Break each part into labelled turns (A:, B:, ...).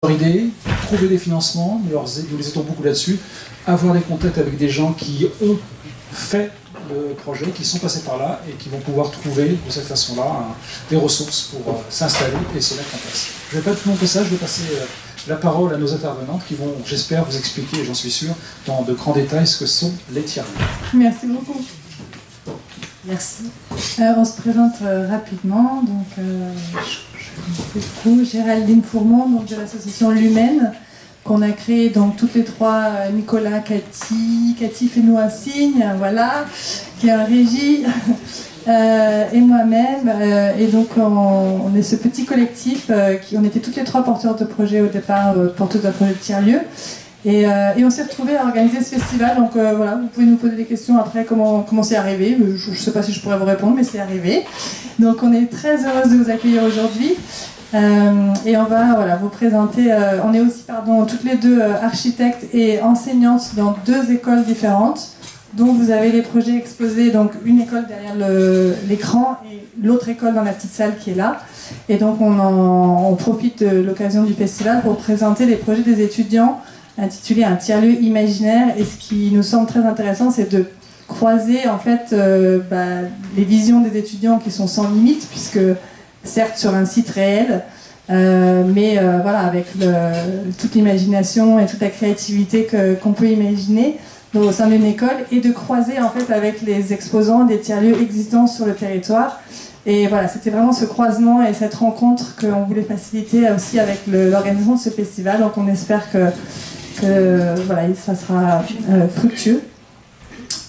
A: leur idée, trouver des financements, nous les aidons beaucoup là-dessus, avoir des contacts avec des gens qui ont fait le projet, qui sont passés par là et qui vont pouvoir trouver de cette façon-là des ressources pour s'installer et se mettre en place. Je ne vais pas tout montrer ça, je vais passer la parole à nos intervenantes qui vont, j'espère, vous expliquer, et j'en suis sûr, dans de grands détails ce que sont les tiers-lieux.
B: Merci beaucoup.
C: Merci.
B: On se présente rapidement. Donc, Géraldine Fourmont, donc, de l'association Lumène, qu'on a créée donc, toutes les trois, Nicolas, Cathy fait nous un signe, voilà, qui est en régie, et moi-même. Et donc, on est ce petit collectif, on était toutes les trois porteurs de projet au départ, porteurs d'un projet de tiers-lieu. Et on s'est retrouvés à organiser ce festival, donc voilà, vous pouvez nous poser des questions après comment c'est arrivé, je ne sais pas si je pourrais vous répondre, mais c'est arrivé. Donc on est très heureuse de vous accueillir aujourd'hui, et on va vous présenter, on est aussi toutes les deux architectes et enseignantes dans deux écoles différentes, dont vous avez les projets exposés, donc une école derrière l'écran et l'autre école dans la petite salle qui est là. Et donc on profite de l'occasion du festival pour présenter les projets des étudiants intitulé Un tiers-lieu imaginaire, et ce qui nous semble très intéressant, c'est de croiser en fait les visions des étudiants qui sont sans limite, puisque certes sur un site réel, mais avec toute l'imagination et toute la créativité qu'on peut imaginer au sein d'une école, et de croiser en fait avec les exposants des tiers-lieux existants sur le territoire. Et voilà, c'était vraiment ce croisement et cette rencontre qu'on voulait faciliter aussi avec l'organisation de ce festival. Donc on espère que ça sera fructueux.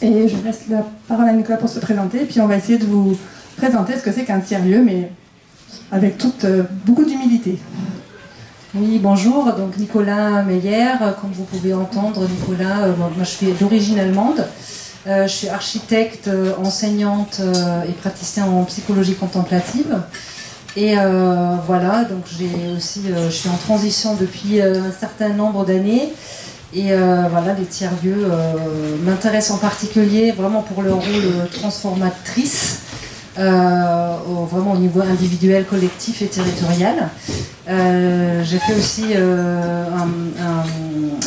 B: Et je laisse la parole à Nicolas pour se présenter, et puis on va essayer de vous présenter ce que c'est qu'un tiers-lieu, mais avec beaucoup d'humilité.
C: Oui, bonjour, donc Nicolas Meyer, comme vous pouvez entendre, Nicolas, moi je suis d'origine allemande, je suis architecte, enseignante et praticienne en psychologie contemplative. Et donc je suis en transition depuis un certain nombre d'années, et les tiers-lieux m'intéressent en particulier vraiment pour leur rôle transformatrice, vraiment au niveau individuel, collectif et territorial. J'ai fait aussi un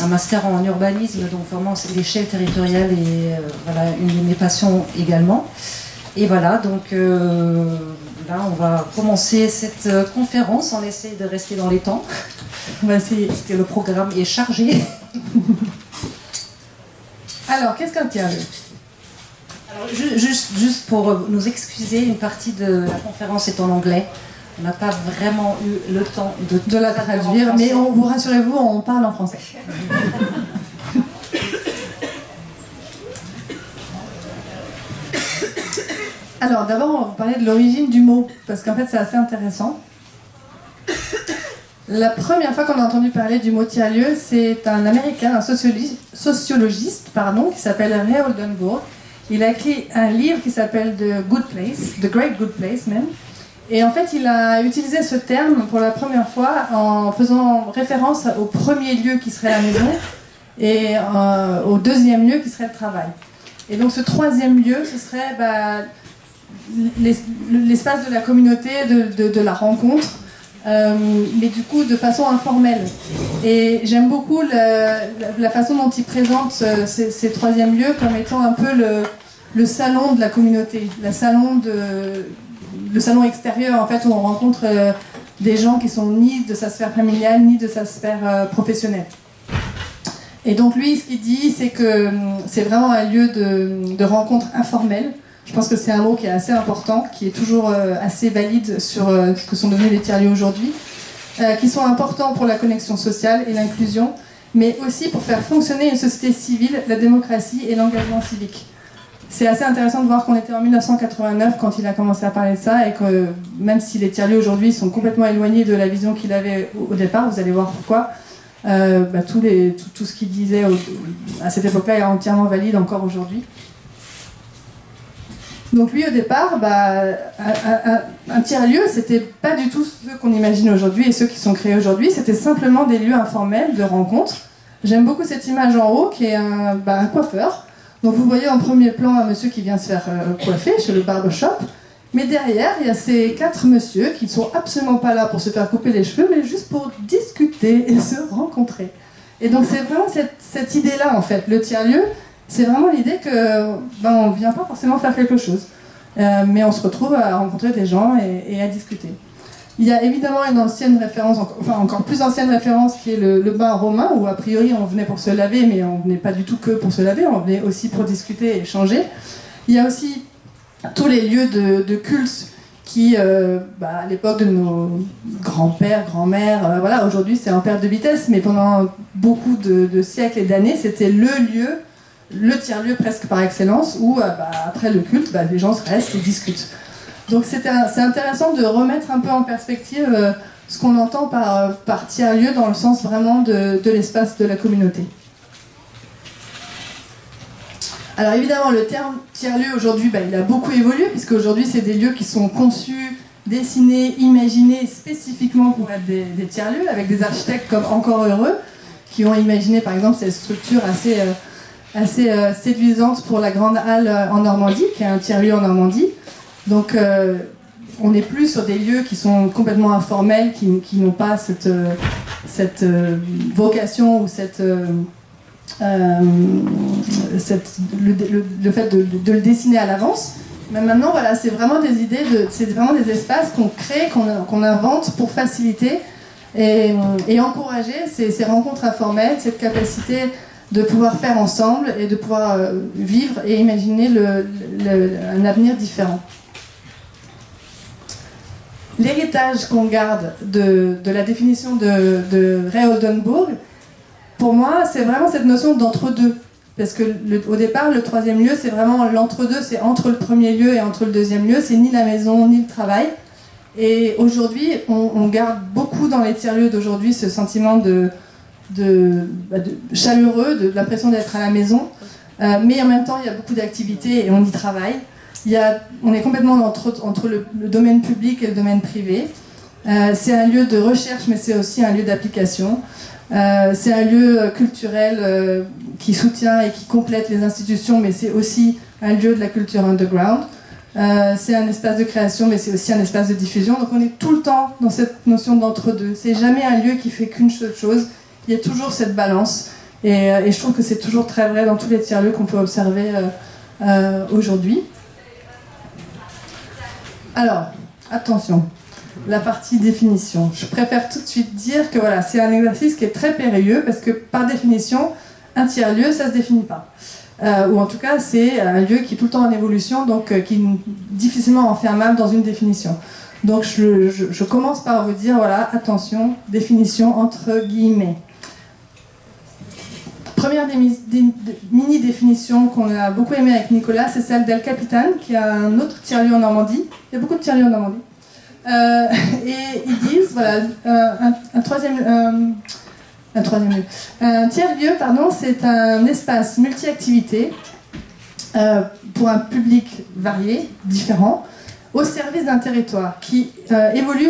C: master en urbanisme, donc vraiment c'est l'échelle territoriale et une de mes passions également. Et voilà, donc là on va commencer cette conférence, on essaie de rester dans les temps. On va essayer, parce que le programme est chargé.
B: Alors, qu'est-ce qu'un tiers-lieu ?
C: Alors, juste pour nous excuser, une partie de la conférence est en anglais. On n'a pas vraiment eu le temps de
B: la traduire, mais rassurez-vous, on parle en français. Alors d'abord, on va vous parler de l'origine du mot, parce qu'en fait c'est assez intéressant. La première fois qu'on a entendu parler du mot tiers-lieu, c'est un Américain, un sociologiste, qui s'appelle Ray Oldenburg. Il a écrit un livre qui s'appelle The Great Good Place même. Et en fait, il a utilisé ce terme pour la première fois en faisant référence au premier lieu qui serait la maison et au deuxième lieu qui serait le travail. Et donc ce troisième lieu, ce serait l'espace de la communauté, de la rencontre, mais du coup de façon informelle. Et j'aime beaucoup la façon dont il présente ces troisièmes lieux comme étant un peu le salon de la communauté, le salon extérieur en fait, où on rencontre des gens qui sont ni de sa sphère familiale ni de sa sphère professionnelle. Et donc lui, ce qu'il dit, c'est que c'est vraiment un lieu de rencontre informelle. Je pense que c'est un mot qui est assez important, qui est toujours assez valide sur ce que sont devenus les tiers-lieux aujourd'hui, qui sont importants pour la connexion sociale et l'inclusion, mais aussi pour faire fonctionner une société civile, la démocratie et l'engagement civique. C'est assez intéressant de voir qu'on était en 1989 quand il a commencé à parler de ça, et que même si les tiers-lieux aujourd'hui sont complètement éloignés de la vision qu'il avait au départ, vous allez voir pourquoi, tout ce qu'il disait à cette époque-là est entièrement valide encore aujourd'hui. Donc lui, au départ, un tiers-lieu, c'était pas du tout ce qu'on imagine aujourd'hui et ceux qui sont créés aujourd'hui, c'était simplement des lieux informels de rencontre. J'aime beaucoup cette image en haut qui est un coiffeur. Donc vous voyez en premier plan un monsieur qui vient se faire coiffer chez le barbershop. Mais derrière, il y a ces 4 messieurs qui ne sont absolument pas là pour se faire couper les cheveux, mais juste pour discuter et se rencontrer. Et donc c'est vraiment cette idée-là, en fait. Le tiers-lieu, c'est vraiment l'idée que on ne vient pas forcément faire quelque chose, mais on se retrouve à rencontrer des gens et à discuter. Il y a évidemment une ancienne référence, enfin encore plus ancienne référence, qui est le bain romain, où a priori on venait pour se laver, mais on venait pas du tout que pour se laver, on venait aussi pour discuter et échanger. Il y a aussi tous les lieux de culte qui, à l'époque de nos grands-pères, grand-mères, voilà, aujourd'hui c'est en perte de vitesse, mais pendant beaucoup de siècles et d'années, c'était le lieu, le tiers-lieu presque par excellence, où après le culte, les gens restent et discutent. Donc c'est intéressant de remettre un peu en perspective ce qu'on entend par tiers-lieu dans le sens vraiment de l'espace de la communauté. Alors évidemment, le terme tiers-lieu aujourd'hui, il a beaucoup évolué, puisque aujourd'hui c'est des lieux qui sont conçus, dessinés, imaginés spécifiquement pour être des tiers-lieux, avec des architectes comme Encore Heureux, qui ont imaginé par exemple cette structure assez séduisante pour la Grande Halle en Normandie, qui est un tiers-lieu en Normandie. Donc on n'est plus sur des lieux qui sont complètement informels, qui n'ont pas cette vocation ou le fait de le dessiner à l'avance. Mais maintenant, voilà, c'est vraiment des idées, c'est vraiment des espaces qu'on crée, qu'on invente pour faciliter et encourager ces rencontres informelles, cette capacité de pouvoir faire ensemble et de pouvoir vivre et imaginer un avenir différent. L'héritage qu'on garde de la définition de Ray Oldenburg, pour moi, c'est vraiment cette notion d'entre-deux. Parce qu'au départ, le troisième lieu, c'est vraiment l'entre-deux, c'est entre le premier lieu et entre le deuxième lieu, c'est ni la maison, ni le travail. Et aujourd'hui, on garde beaucoup dans les tiers-lieux d'aujourd'hui ce sentiment de chaleureux, de l'impression d'être à la maison. Mais en même temps, il y a beaucoup d'activités et on y travaille. On est complètement entre le domaine public et le domaine privé. C'est un lieu de recherche, mais c'est aussi un lieu d'application. C'est un lieu culturel qui soutient et qui complète les institutions, mais c'est aussi un lieu de la culture underground. C'est un espace de création, mais c'est aussi un espace de diffusion. Donc on est tout le temps dans cette notion d'entre-deux. C'est jamais un lieu qui fait qu'une seule chose. Il y a toujours cette balance. Et je trouve que c'est toujours très vrai dans tous les tiers-lieux qu'on peut observer aujourd'hui. Alors, attention, la partie définition. Je préfère tout de suite dire que voilà, c'est un exercice qui est très périlleux parce que par définition, un tiers-lieu, ça ne se définit pas. Ou en tout cas, c'est un lieu qui est tout le temps en évolution, donc qui est difficilement enfermable dans une définition. Donc je commence par vous dire, voilà, attention, définition entre guillemets. Première mini-définition qu'on a beaucoup aimée avec Nicolas, c'est celle d'El Capitan, qui a un autre tiers-lieu en Normandie. Il y a beaucoup de tiers-lieux en Normandie. Et ils disent, voilà, un tiers-lieu, c'est un espace multi-activité pour un public varié, différent, au service d'un territoire qui évolue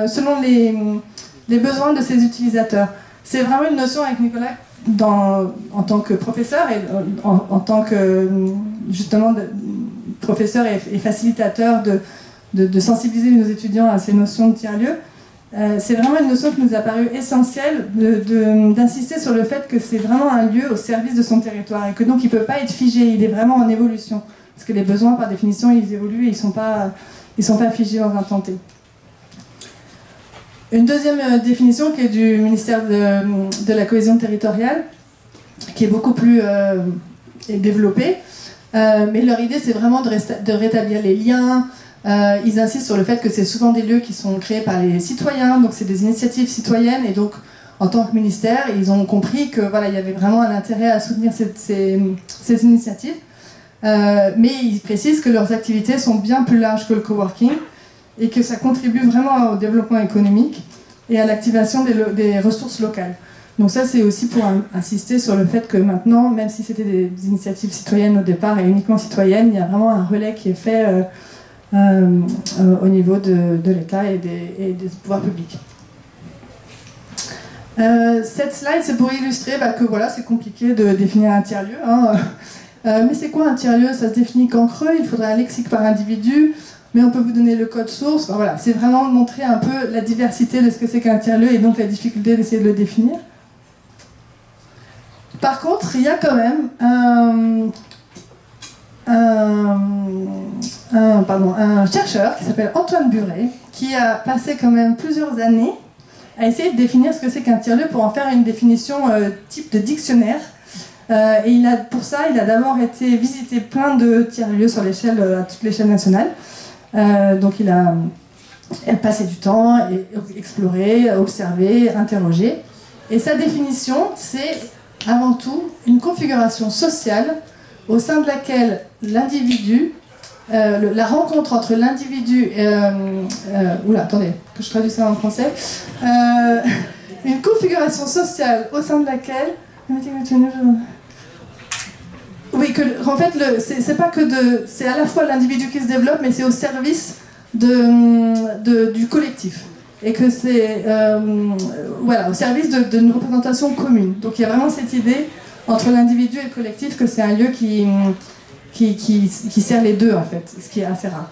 B: selon les besoins de ses utilisateurs. C'est vraiment une notion avec Nicolas en tant que professeur et en tant que justement professeur et facilitateur de sensibiliser nos étudiants à ces notions de tiers-lieu. C'est vraiment une notion qui nous a paru essentielle d'insister sur le fait que c'est vraiment un lieu au service de son territoire et que donc il ne peut pas être figé, il est vraiment en évolution. Parce que les besoins, par définition, ils évoluent et ils sont pas figés dans un temps T. Une deuxième définition qui est du ministère de la cohésion territoriale, qui est beaucoup plus développée, mais leur idée c'est vraiment de rétablir les liens. Ils insistent sur le fait que c'est souvent des lieux qui sont créés par les citoyens, donc c'est des initiatives citoyennes, et donc en tant que ministère, ils ont compris que voilà, il y avait vraiment un intérêt à soutenir ces initiatives, mais ils précisent que leurs activités sont bien plus larges que le coworking, et que ça contribue vraiment au développement économique et à l'activation des ressources locales. Donc ça, c'est aussi pour insister sur le fait que maintenant, même si c'était des initiatives citoyennes au départ et uniquement citoyennes, il y a vraiment un relais qui est fait au niveau de l'État et des pouvoirs publics. Cette slide, c'est pour illustrer que voilà, c'est compliqué de définir un tiers-lieu. Mais c'est quoi un tiers-lieu? Ça se définit qu'en creux, il faudrait un lexique par individu. mais on peut vous donner le code source. Enfin, voilà, c'est vraiment montrer un peu la diversité de ce que c'est qu'un tiers-lieu et donc la difficulté d'essayer de le définir. Par contre, il y a quand même un chercheur qui s'appelle Antoine Buret, qui a passé quand même plusieurs années à essayer de définir ce que c'est qu'un tiers-lieu pour en faire une définition type de dictionnaire. Et pour ça, il a d'abord été visiter plein de tiers-lieux sur à toute l'échelle nationale. Donc il a passé du temps, exploré, observé, interrogé. Et sa définition, c'est avant tout une configuration sociale au sein de laquelle l'individu, la rencontre entre l'individu et... attendez, que je traduis ça en français. Une configuration sociale au sein de laquelle... Oui, en fait, c'est pas que c'est à la fois l'individu qui se développe, mais c'est au service du collectif. Et que c'est au service d'une représentation commune. Donc il y a vraiment cette idée entre l'individu et le collectif que c'est un lieu qui sert les deux, en fait, ce qui est assez rare.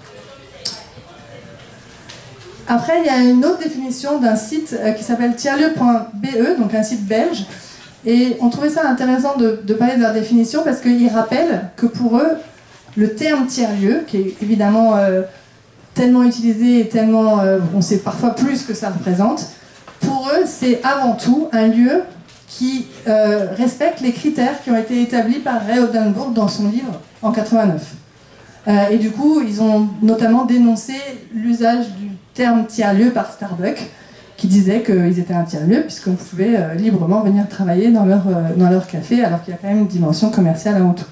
B: Après, il y a une autre définition d'un site qui s'appelle tiers-lieu.be, donc un site belge. Et on trouvait ça intéressant de parler de leur définition parce qu'ils rappellent que pour eux, le terme tiers-lieu, qui est évidemment tellement utilisé et tellement... on sait parfois plus ce que ça représente, pour eux, c'est avant tout un lieu qui respecte les critères qui ont été établis par Ray Oldenburg dans son livre en 89. Et du coup, ils ont notamment dénoncé l'usage du terme tiers-lieu par Starbucks, qui disait qu'ils étaient un tiers-lieu, puisqu'on pouvait librement venir travailler dans leur café, alors qu'il y a quand même une dimension commerciale avant tout.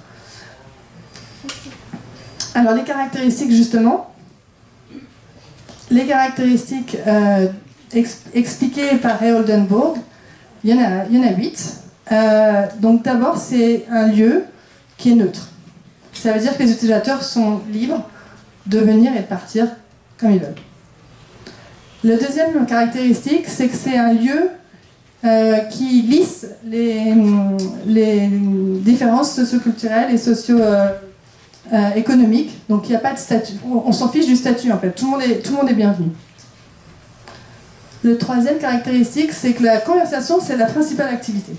B: Alors, les caractéristiques, justement. Les caractéristiques expliquées par Ray Oldenburg, il y en a 8. Donc, d'abord, c'est un lieu qui est neutre. Ça veut dire que les utilisateurs sont libres de venir et de partir comme ils veulent. La deuxième caractéristique, c'est que c'est un lieu qui lisse les différences socioculturelles et socio-économiques. Donc il n'y a pas de statut. On s'en fiche du statut en fait. Tout le monde est bienvenu. Le troisième caractéristique, c'est que la conversation, c'est la principale activité.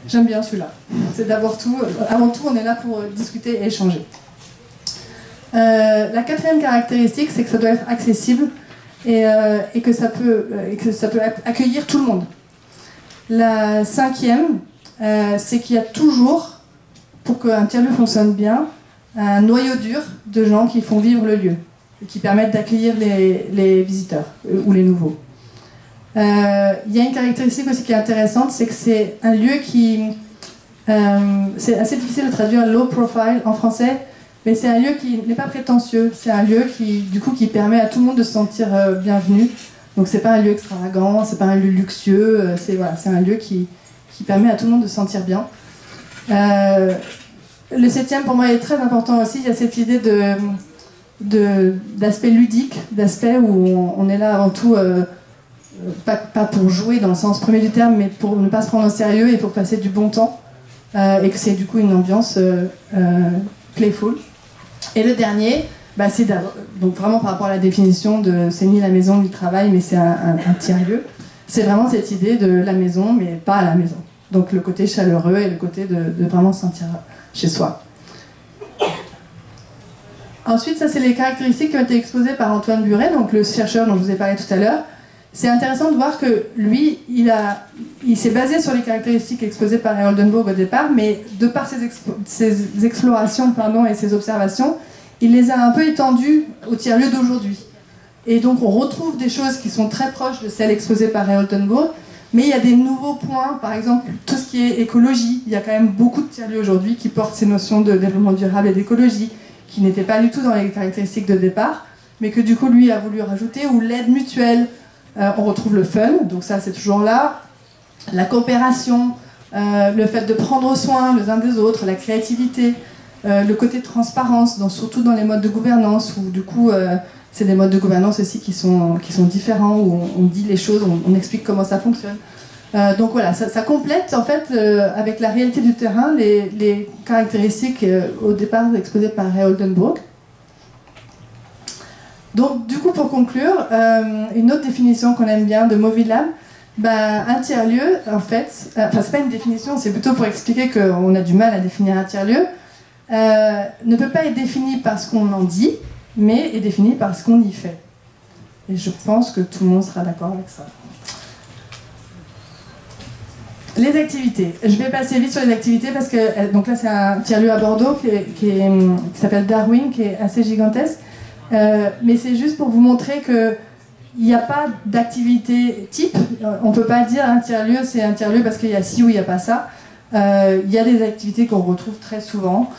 B: J'aime bien celui-là. C'est avant tout, on est là pour discuter et échanger. La quatrième caractéristique, c'est que ça doit être accessible et que ça peut accueillir tout le monde. La cinquième, c'est qu'il y a toujours, pour qu'un tiers-lieu fonctionne bien, un noyau dur de gens qui font vivre le lieu et qui permettent d'accueillir les visiteurs ou les nouveaux. Il y a une caractéristique aussi qui est intéressante, c'est que c'est un lieu qui... c'est assez difficile de traduire low profile en français, mais c'est un lieu qui n'est pas prétentieux. C'est un lieu qui permet à tout le monde de se sentir bienvenu. Donc c'est pas un lieu extravagant, c'est pas un lieu luxueux, c'est un lieu qui permet à tout le monde de se sentir bien. Le septième, pour moi, est très important aussi. Il y a cette idée d'aspect ludique, d'aspect où on est là avant tout... pas pour jouer dans le sens premier du terme, mais pour ne pas se prendre au sérieux et pour passer du bon temps, et que c'est du coup une ambiance playful. Et le dernier, c'est donc vraiment par rapport à la définition de c'est ni la maison ni le travail, mais c'est un tiers-lieu. C'est vraiment cette idée de la maison, mais pas à la maison. Donc le côté chaleureux et le côté de vraiment se sentir chez soi. Ensuite, ça c'est les caractéristiques qui ont été exposées par Antoine Buret, donc le chercheur dont je vous ai parlé tout à l'heure. C'est intéressant de voir que lui, il s'est basé sur les caractéristiques exposées par Ray Oldenburg au départ, mais de par ses explorations et ses observations, il les a un peu étendues au tiers-lieu d'aujourd'hui. Et donc on retrouve des choses qui sont très proches de celles exposées par Ray Oldenburg, mais il y a des nouveaux points, par exemple tout ce qui est écologie. Il y a quand même beaucoup de tiers-lieux aujourd'hui qui portent ces notions de développement durable et d'écologie, qui n'étaient pas du tout dans les caractéristiques de départ, mais que du coup lui a voulu rajouter, ou l'aide mutuelle. On retrouve le fun, donc ça c'est toujours là, la coopération, le fait de prendre soin les uns des autres, la créativité, le côté transparence, surtout dans les modes de gouvernance, où du coup c'est des modes de gouvernance aussi qui sont différents, où on dit les choses, on explique comment ça fonctionne. Donc voilà, ça complète en fait avec la réalité du terrain les caractéristiques au départ exposées par Ray Oldenburg. Donc, du coup, pour conclure, une autre définition qu'on aime bien de Movilab, un tiers-lieu, en fait, c'est pas une définition, c'est plutôt pour expliquer qu'on a du mal à définir un tiers-lieu, ne peut pas être défini par ce qu'on en dit, mais est défini par ce qu'on y fait. Et je pense que tout le monde sera d'accord avec ça. Les activités. Je vais passer vite sur les activités parce que donc là c'est un tiers-lieu à Bordeaux qui s'appelle Darwin, qui est assez gigantesque. Mais c'est juste pour vous montrer que il n'y a pas d'activité type. On ne peut pas dire un tiers-lieu c'est un tiers-lieu parce qu'il y a ci ou il n'y a pas ça. Il y a des activités qu'on retrouve très souvent,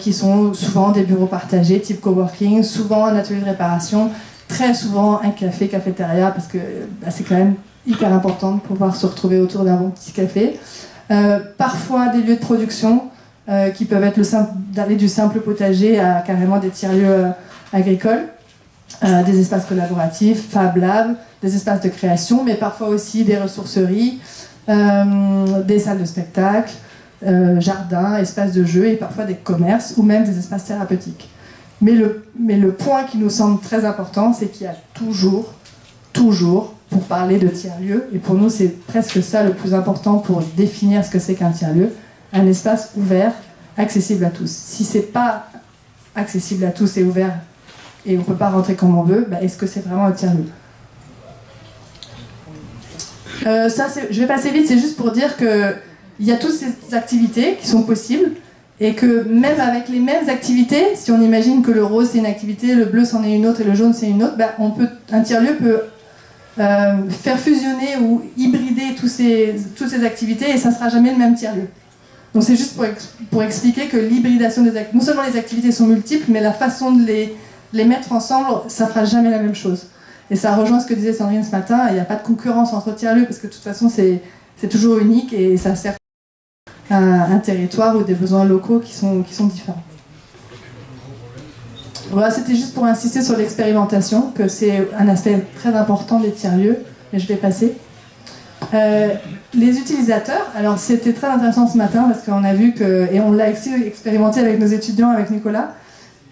B: qui sont souvent des bureaux partagés, type coworking, souvent un atelier de réparation, très souvent un café, cafétéria, parce que c'est quand même hyper important de pouvoir se retrouver autour d'un bon petit café. Parfois des lieux de production qui peuvent être d'aller du simple potager à carrément des tiers-lieux agricoles, des espaces collaboratifs, Fab Lab, des espaces de création, mais parfois aussi des ressourceries, des salles de spectacle, jardins, espaces de jeu et parfois des commerces ou même des espaces thérapeutiques. Mais le point qui nous semble très important, c'est qu'il y a toujours, pour parler de tiers-lieu, et pour nous c'est presque ça le plus important pour définir ce que c'est qu'un tiers-lieu, un espace ouvert, accessible à tous. Si c'est pas accessible à tous et ouvert, et on peut pas rentrer comme on veut, est-ce que c'est vraiment un tiers-lieu ? Je vais passer vite, c'est juste pour dire qu'il y a toutes ces activités qui sont possibles, et que même avec les mêmes activités, si on imagine que le rose c'est une activité, le bleu c'en est une autre et le jaune c'est une autre, un tiers-lieu peut faire fusionner ou hybrider toutes ces activités et ça ne sera jamais le même tiers-lieu. Donc c'est juste pour expliquer que l'hybridation des activités, non seulement les activités sont multiples, mais la façon de les mettre ensemble, ça ne fera jamais la même chose. Et ça rejoint ce que disait Sandrine ce matin, il n'y a pas de concurrence entre tiers-lieux parce que de toute façon c'est toujours unique et ça sert à un territoire ou des besoins locaux qui sont différents. Voilà, c'était juste pour insister sur l'expérimentation, que c'est un aspect très important des tiers-lieux, et je vais passer. Les utilisateurs, alors c'était très intéressant ce matin parce qu'on a vu que, et on l'a expérimenté avec nos étudiants, avec Nicolas,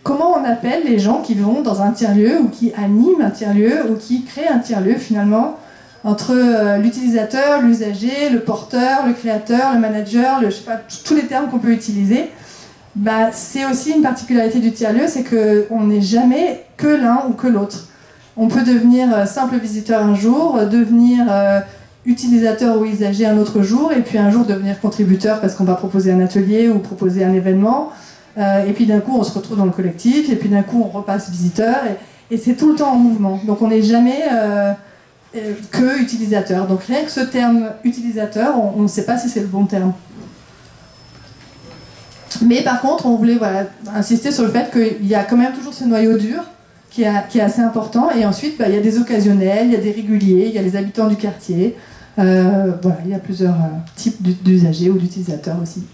B: comment on appelle les gens qui vont dans un tiers-lieu ou qui animent un tiers-lieu ou qui créent un tiers-lieu finalement entre l'utilisateur, l'usager, le porteur, le créateur, le manager, je sais pas, tous les termes qu'on peut utiliser. C'est aussi une particularité du tiers-lieu, c'est qu'on n'est jamais que l'un ou que l'autre. On peut devenir simple visiteur un jour, devenir utilisateur ou usager un autre jour, et puis un jour devenir contributeur parce qu'on va proposer un atelier ou proposer un événement, et puis d'un coup on se retrouve dans le collectif, et puis d'un coup on repasse visiteur, et c'est tout le temps en mouvement. Donc on n'est jamais que utilisateur. Donc rien que ce terme utilisateur, on ne sait pas si c'est le bon terme. Mais par contre, on voulait insister sur le fait qu'il y a quand même toujours ce noyau dur qui est assez important. Et ensuite, il y a des occasionnels, il y a des réguliers, il y a les habitants du quartier. Il y a plusieurs types d'usagers ou d'utilisateurs aussi.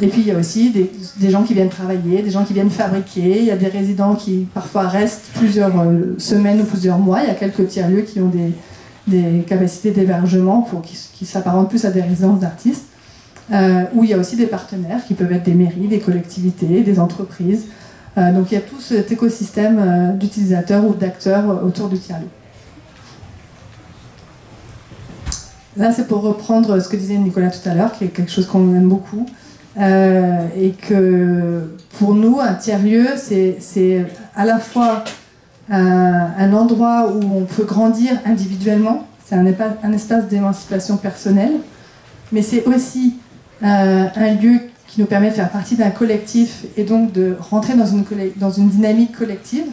B: Et puis il y a aussi des gens qui viennent travailler, des gens qui viennent fabriquer. Il y a des résidents qui parfois restent plusieurs semaines ou plusieurs mois. Il y a quelques tiers-lieux qui ont des capacités d'hébergement qui s'apparentent plus à des résidences d'artistes. Où il y a aussi des partenaires qui peuvent être des mairies, des collectivités, des entreprises. Donc il y a tout cet écosystème d'utilisateurs ou d'acteurs autour du tiers-lieu. Là, c'est pour reprendre ce que disait Nicolas tout à l'heure, qui est quelque chose qu'on aime beaucoup. Et que pour nous, un tiers-lieu, c'est à la fois un endroit où on peut grandir individuellement, c'est un espace d'émancipation personnelle, mais c'est aussi un lieu qui nous permet de faire partie d'un collectif et donc de rentrer dans une dynamique collective.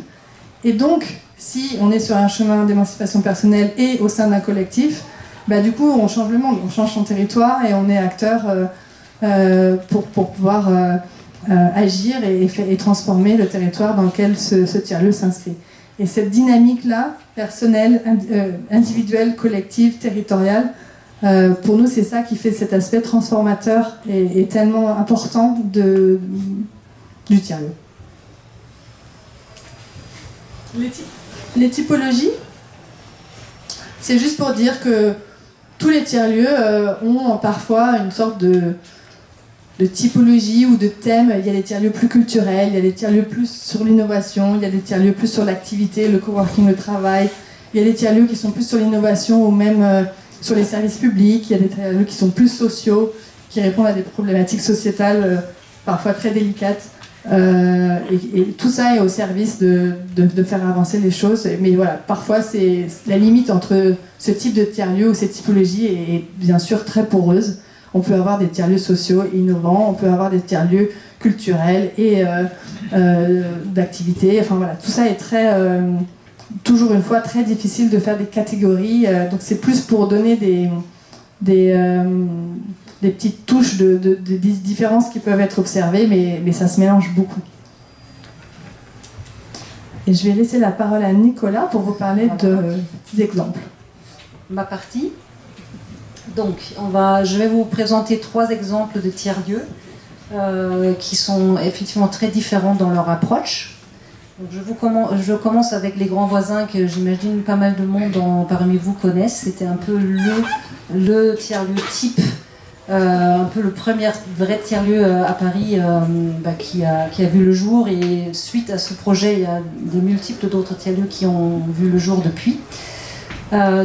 B: Et donc, si on est sur un chemin d'émancipation personnelle et au sein d'un collectif, du coup, on change le monde, on change son territoire et on est acteur pour pouvoir agir et transformer le territoire dans lequel ce tiers-lieu s'inscrit. Et cette dynamique-là, personnelle, individuelle, collective, territoriale, pour nous, c'est ça qui fait cet aspect transformateur et tellement important du tiers-lieu. Les typologies, c'est juste pour dire que tous les tiers-lieux ont parfois une sorte typologie ou de thème. Il y a des tiers-lieux plus culturels, il y a des tiers-lieux plus sur l'innovation, il y a des tiers-lieux plus sur l'activité, le coworking, le travail. Il y a des tiers-lieux qui sont plus sur l'innovation ou même sur les services publics. Il y a des tiers-lieux qui sont plus sociaux, qui répondent à des problématiques sociétales parfois très délicates. Et tout ça est au service de faire avancer les choses. Mais voilà, parfois c'est la limite entre ce type de tiers-lieux ou cette typologie est bien sûr très poreuse. On peut avoir des tiers-lieux sociaux innovants, on peut avoir des tiers-lieux culturels et d'activités. Enfin voilà, tout ça est toujours une fois très difficile de faire des catégories. Donc c'est plus pour donner des petites touches de différences qui peuvent être observées, mais ça se mélange beaucoup. Et je vais laisser la parole à Nicolas pour vous parler d'exemples.
C: Ma partie. Donc, je vais vous présenter 3 exemples de tiers-lieux qui sont effectivement très différents dans leur approche. Donc, je commence avec les grands voisins que j'imagine pas mal de monde parmi vous connaissent. C'était un peu le tiers-lieu type, un peu le premier vrai tiers-lieu à Paris qui a vu le jour. Et suite à ce projet, il y a des multiples d'autres tiers-lieux qui ont vu le jour depuis.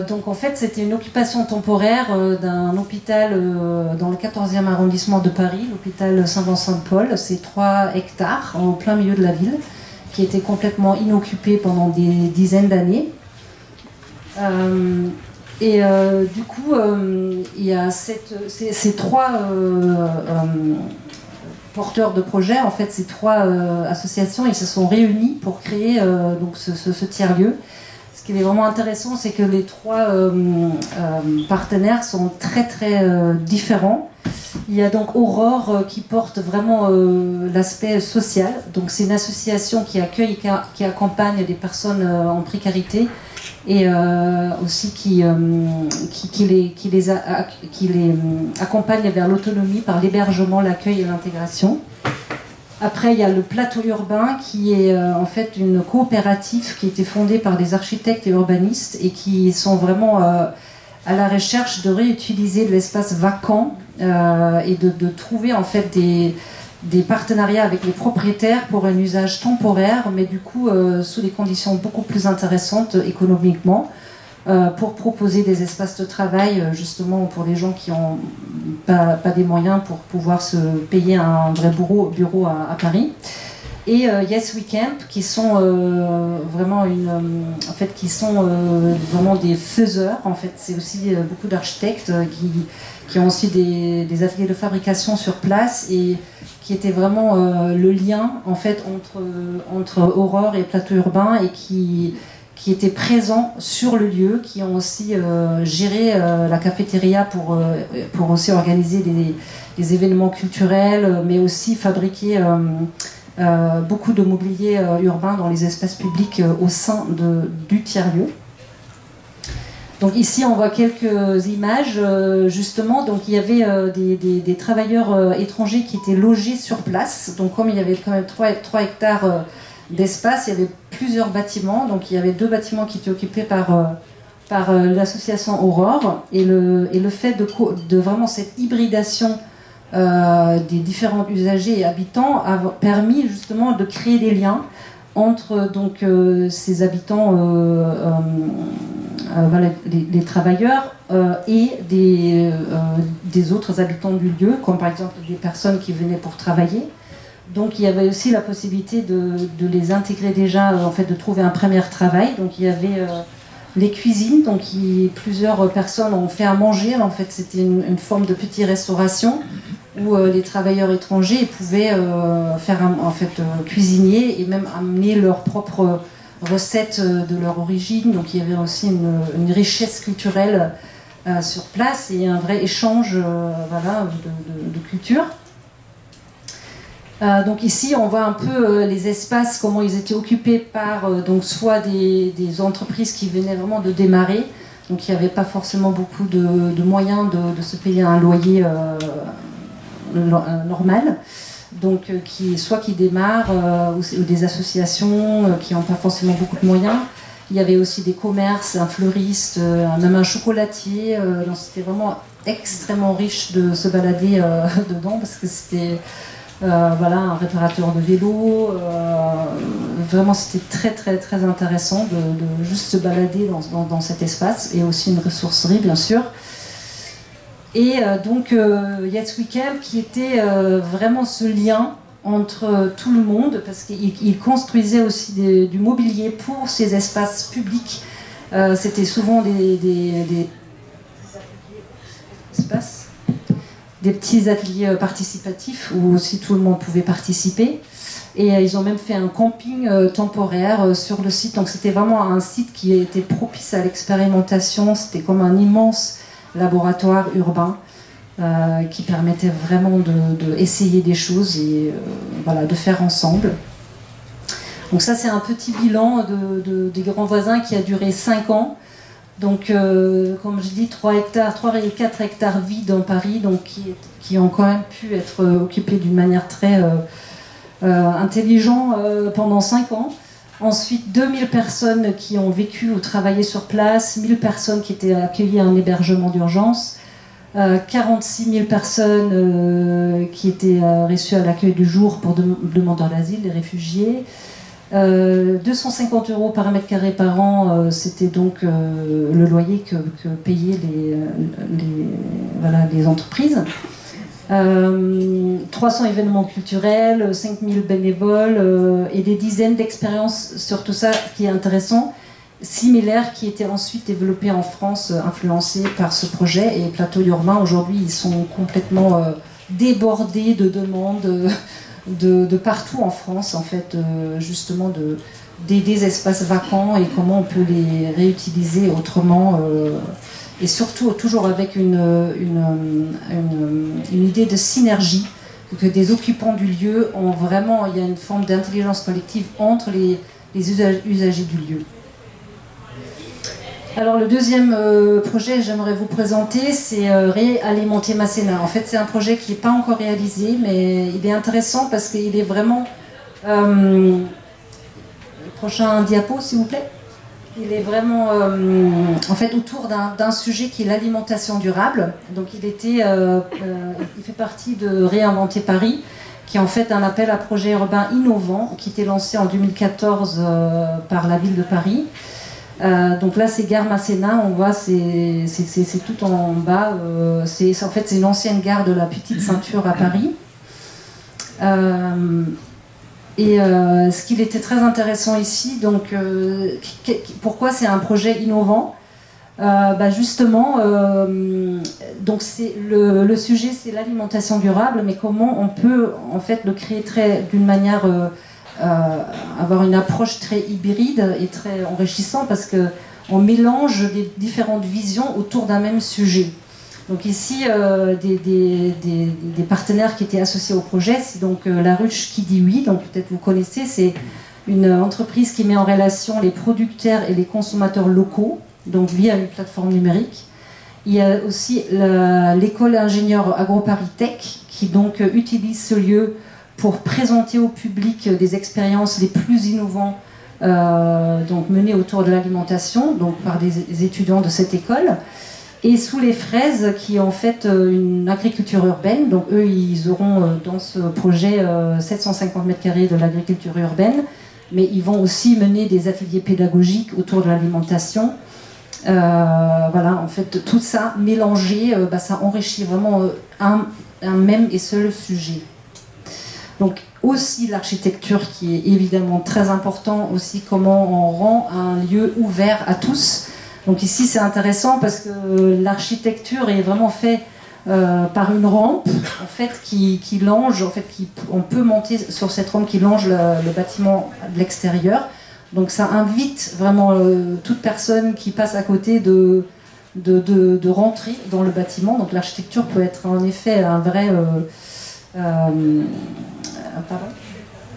C: Donc en fait c'était une occupation temporaire d'un hôpital dans le 14e arrondissement de Paris, l'hôpital Saint-Vincent-de-Paul. C'est 3 hectares au plein milieu de la ville qui était complètement inoccupé pendant des dizaines d'années. Du coup il y a ces 3 porteurs de projets, en fait ces 3 associations, ils se sont réunis pour créer donc ce tiers-lieu. Ce qui est vraiment intéressant, c'est que les 3 partenaires sont très très différents. Il y a donc Aurore qui porte vraiment l'aspect social. Donc c'est une association qui accueille, qui accompagne des personnes en précarité et aussi qui les accompagne vers l'autonomie par l'hébergement, l'accueil et l'intégration. Après, il y a le plateau urbain qui est en fait une coopérative qui a été fondée par des architectes et urbanistes et qui sont vraiment à la recherche de réutiliser de l'espace vacant et de trouver en fait des partenariats avec les propriétaires pour un usage temporaire, mais du coup sous des conditions beaucoup plus intéressantes économiquement, pour proposer des espaces de travail justement pour les gens qui n'ont pas des moyens pour pouvoir se payer un vrai bureau à Paris. Et Yes We Camp qui sont vraiment vraiment des faiseurs. En fait, c'est aussi beaucoup d'architectes qui ont aussi des ateliers de fabrication sur place et qui étaient vraiment le lien en fait entre Aurore et Plateau Urbain et qui étaient présents sur le lieu, qui ont aussi géré la cafétéria pour aussi organiser des événements culturels, mais aussi fabriquer beaucoup de mobilier urbain dans les espaces publics au sein du tiers-lieu. Donc ici on voit quelques images justement. Donc il y avait des travailleurs étrangers qui étaient logés sur place. Donc comme il y avait quand même 3 hectares d'espace, il y avait plusieurs bâtiments. Donc il y avait 2 bâtiments qui étaient occupés par l'association Aurore, et le fait de vraiment cette hybridation des différents usagers et habitants a permis justement de créer des liens entre donc ces habitants, voilà, les travailleurs et des autres habitants du lieu, comme par exemple des personnes qui venaient pour travailler. Donc il y avait aussi la possibilité de les intégrer déjà, en fait, de trouver un premier travail. Donc il y avait les cuisines, donc plusieurs personnes ont fait à manger. En fait, c'était une forme de petite restauration où les travailleurs étrangers pouvaient faire cuisinier et même amener leurs propres recettes de leur origine. Donc il y avait aussi une richesse culturelle sur place et un vrai échange voilà, de culture. Donc ici on voit un peu les espaces, comment ils étaient occupés par donc soit des entreprises qui venaient vraiment de démarrer, donc il n'y avait pas forcément beaucoup de moyens de se payer un loyer normal, donc soit qui démarrent ou des associations qui n'ont pas forcément beaucoup de moyens. Il y avait aussi des commerces, un fleuriste, même un chocolatier, donc c'était vraiment extrêmement riche de se balader dedans parce que c'était voilà, un réparateur de vélo. Vraiment, c'était très très très intéressant de juste se balader dans cet espace et aussi une ressourcerie bien sûr. Et donc Yates Wickham qui était vraiment ce lien entre tout le monde parce qu'il construisait aussi du mobilier pour ces espaces publics. C'était souvent des espaces, des petits ateliers participatifs où aussi tout le monde pouvait participer. Et ils ont même fait un camping temporaire sur le site. Donc c'était vraiment un site qui était propice à l'expérimentation. C'était comme un immense laboratoire urbain qui permettait vraiment d'essayer des choses et voilà, de faire ensemble. Donc ça c'est un petit bilan des grands voisins qui a duré 5 ans. Donc comme je dis, 3 et 4 hectares vides dans Paris, donc qui ont quand même pu être occupés d'une manière très intelligente pendant 5 ans. Ensuite 2000 personnes qui ont vécu ou travaillé sur place, 1000 personnes qui étaient accueillies à un hébergement d'urgence, 46 000 personnes qui étaient reçues à l'accueil du jour pour demandeurs d'asile, des réfugiés. 250 € par mètre carré par an, c'était donc le loyer que payaient les entreprises. 300 événements culturels, 5000 bénévoles et des dizaines d'expériences sur tout ça qui est intéressant, similaires qui étaient ensuite développées en France, influencées par ce projet. Et Plateau Urbain, aujourd'hui, ils sont complètement débordés de demandes de partout en France, en fait, justement des espaces vacants et comment on peut les réutiliser autrement. Et surtout, toujours avec une idée de synergie, que des occupants du lieu ont vraiment, il y a une forme d'intelligence collective entre les usagers du lieu. Alors le deuxième projet que j'aimerais vous présenter, c'est Réalimenter Masséna. En fait, c'est un projet qui n'est pas encore réalisé, mais il est intéressant parce qu'il est vraiment... le prochain diapo, s'il vous plaît. Il est vraiment en fait autour d'un sujet qui est l'alimentation durable. Donc il fait partie de Réinventer Paris, qui est en fait un appel à projet urbain innovant qui était lancé en 2014 par la ville de Paris. Donc là c'est gare Masséna, on voit c'est tout en bas. En fait c'est une ancienne gare de la Petite Ceinture à Paris. Ce qu'il était très intéressant ici, donc pourquoi c'est un projet innovant, justement, donc le sujet c'est l'alimentation durable, mais comment on peut en fait le créer d'une manière, avoir une approche très hybride et très enrichissante parce que on mélange des différentes visions autour d'un même sujet. Donc ici, des partenaires qui étaient associés au projet, c'est donc La Ruche qui dit oui, donc peut-être vous connaissez, c'est une entreprise qui met en relation les producteurs et les consommateurs locaux, donc via une plateforme numérique. Il y a aussi l'école ingénieur AgroParisTech qui donc utilise ce lieu pour présenter au public des expériences les plus innovantes donc menées autour de l'alimentation, donc par des étudiants de cette école. Et Sous les fraises, qui est en fait une agriculture urbaine. Donc eux, ils auront dans ce projet 750 m² de l'agriculture urbaine, mais ils vont aussi mener des ateliers pédagogiques autour de l'alimentation. Voilà, en fait, tout ça mélangé, ça enrichit vraiment un même et seul sujet. Donc aussi l'architecture qui est évidemment très important, aussi comment on rend un lieu ouvert à tous. Donc ici c'est intéressant parce que l'architecture est vraiment faite par une rampe en fait, qui longe, en fait, on peut monter sur cette rampe qui longe le bâtiment de l'extérieur. Donc ça invite vraiment toute personne qui passe à côté de rentrer dans le bâtiment. Donc l'architecture peut être en effet un vrai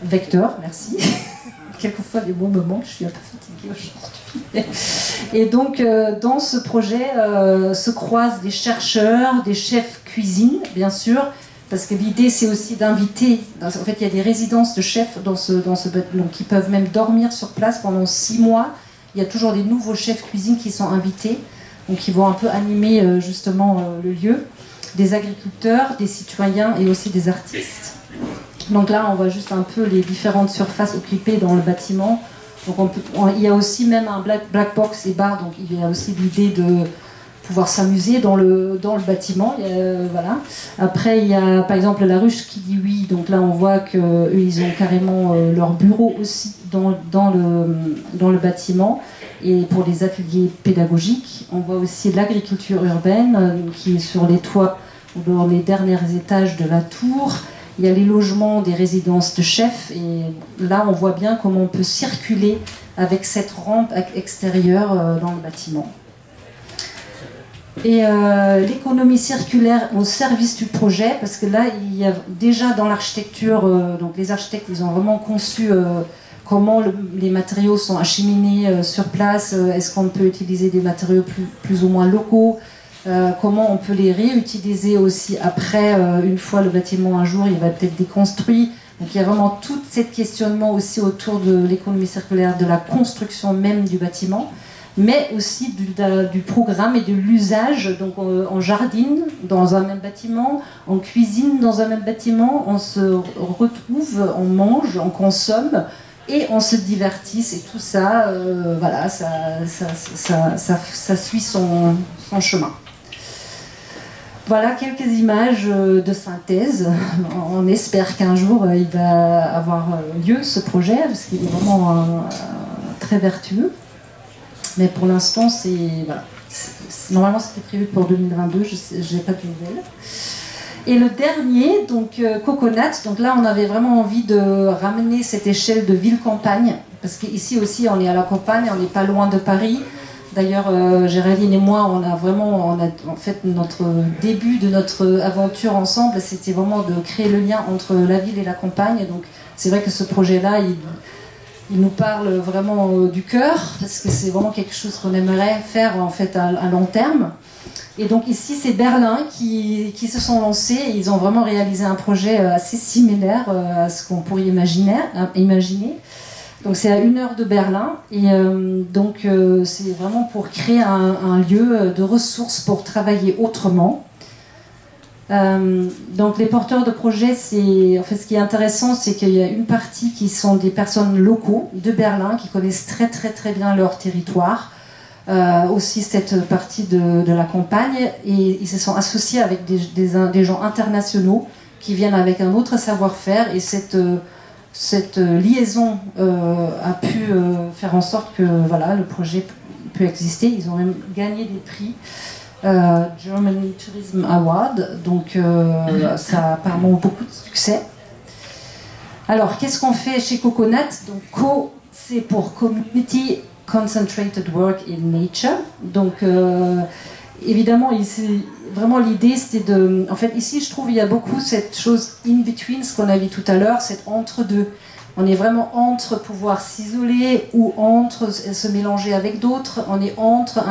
C: vecteur, merci. Quelquefois les mots me manquent, je suis un peu fatiguée aujourd'hui. Et donc dans ce projet se croisent des chercheurs, des chefs cuisine, bien sûr, parce que l'idée c'est aussi d'inviter. En fait, il y a des résidences de chefs donc qui peuvent même dormir sur place pendant 6 mois. Il y a toujours des nouveaux chefs cuisine qui sont invités. donc qui vont un peu animer justement le lieu, des agriculteurs, des citoyens et aussi des artistes. Donc là, on voit juste un peu les différentes surfaces occupées dans le bâtiment. Donc il y a aussi même un black box et bar, donc il y a aussi l'idée de pouvoir s'amuser dans le bâtiment. Voilà. Après, il y a par exemple la ruche qui dit oui, donc là on voit qu'eux, ils ont carrément leur bureau aussi dans le bâtiment. Et pour les ateliers pédagogiques, on voit aussi l'agriculture urbaine qui est sur les toits ou dans les derniers étages de la tour. Il y a les logements des résidences de chefs et là on voit bien comment on peut circuler avec cette rampe extérieure dans le bâtiment. Et l'économie circulaire au service du projet, parce que là il y a déjà dans l'architecture, donc les architectes ils ont vraiment conçu comment les matériaux sont acheminés sur place, est-ce qu'on peut utiliser des matériaux plus ou moins locaux, comment on peut les réutiliser aussi après, une fois le bâtiment un jour il va être déconstruit. Donc il y a vraiment tout ce questionnement aussi autour de l'économie circulaire, de la construction même du bâtiment, mais aussi du programme et de l'usage. Donc on jardine dans un même bâtiment, on cuisine dans un même bâtiment, on se retrouve, on mange, on consomme et on se divertit, et tout ça, voilà, ça suit son chemin. Voilà quelques images de synthèse. On espère qu'un jour il va avoir lieu ce projet, parce qu'il est vraiment très vertueux. Mais pour l'instant, voilà. Normalement c'était prévu pour 2022, je n'ai pas de nouvelles. Et le dernier, donc Coconut, donc là on avait vraiment envie de ramener cette échelle de ville-campagne, parce qu'ici aussi on est à la campagne, on n'est pas loin de Paris. D'ailleurs, Géraldine et moi, en fait, notre début de notre aventure ensemble, c'était vraiment de créer le lien entre la ville et la campagne. Donc, c'est vrai que ce projet-là, il nous parle vraiment du cœur, parce que c'est vraiment quelque chose qu'on aimerait faire en fait à long terme. Et donc ici, c'est Berlin qui se sont lancés. Et ils ont vraiment réalisé un projet assez similaire à ce qu'on pourrait imaginer. Donc c'est à 1 heure de Berlin, et donc c'est vraiment pour créer un lieu de ressources pour travailler autrement. Donc les porteurs de projets, en fait, ce qui est intéressant, c'est qu'il y a une partie qui sont des personnes locaux de Berlin qui connaissent très très très bien leur territoire, aussi cette partie de la campagne, et ils se sont associés avec des gens internationaux qui viennent avec un autre savoir-faire, et cette liaison a pu faire en sorte que voilà, le projet peut exister. Ils ont même gagné des prix, German Tourism Award, donc ça a apparemment beaucoup de succès. Alors, qu'est-ce qu'on fait chez Coconut? Donc, CO, c'est pour Community Concentrated Work in Nature. Donc, évidemment, ici, vraiment l'idée c'était de... En fait, ici, je trouve il y a beaucoup cette chose in between, ce qu'on a vu tout à l'heure, c'est entre-deux. On est vraiment entre pouvoir s'isoler ou entre se mélanger avec d'autres. On est entre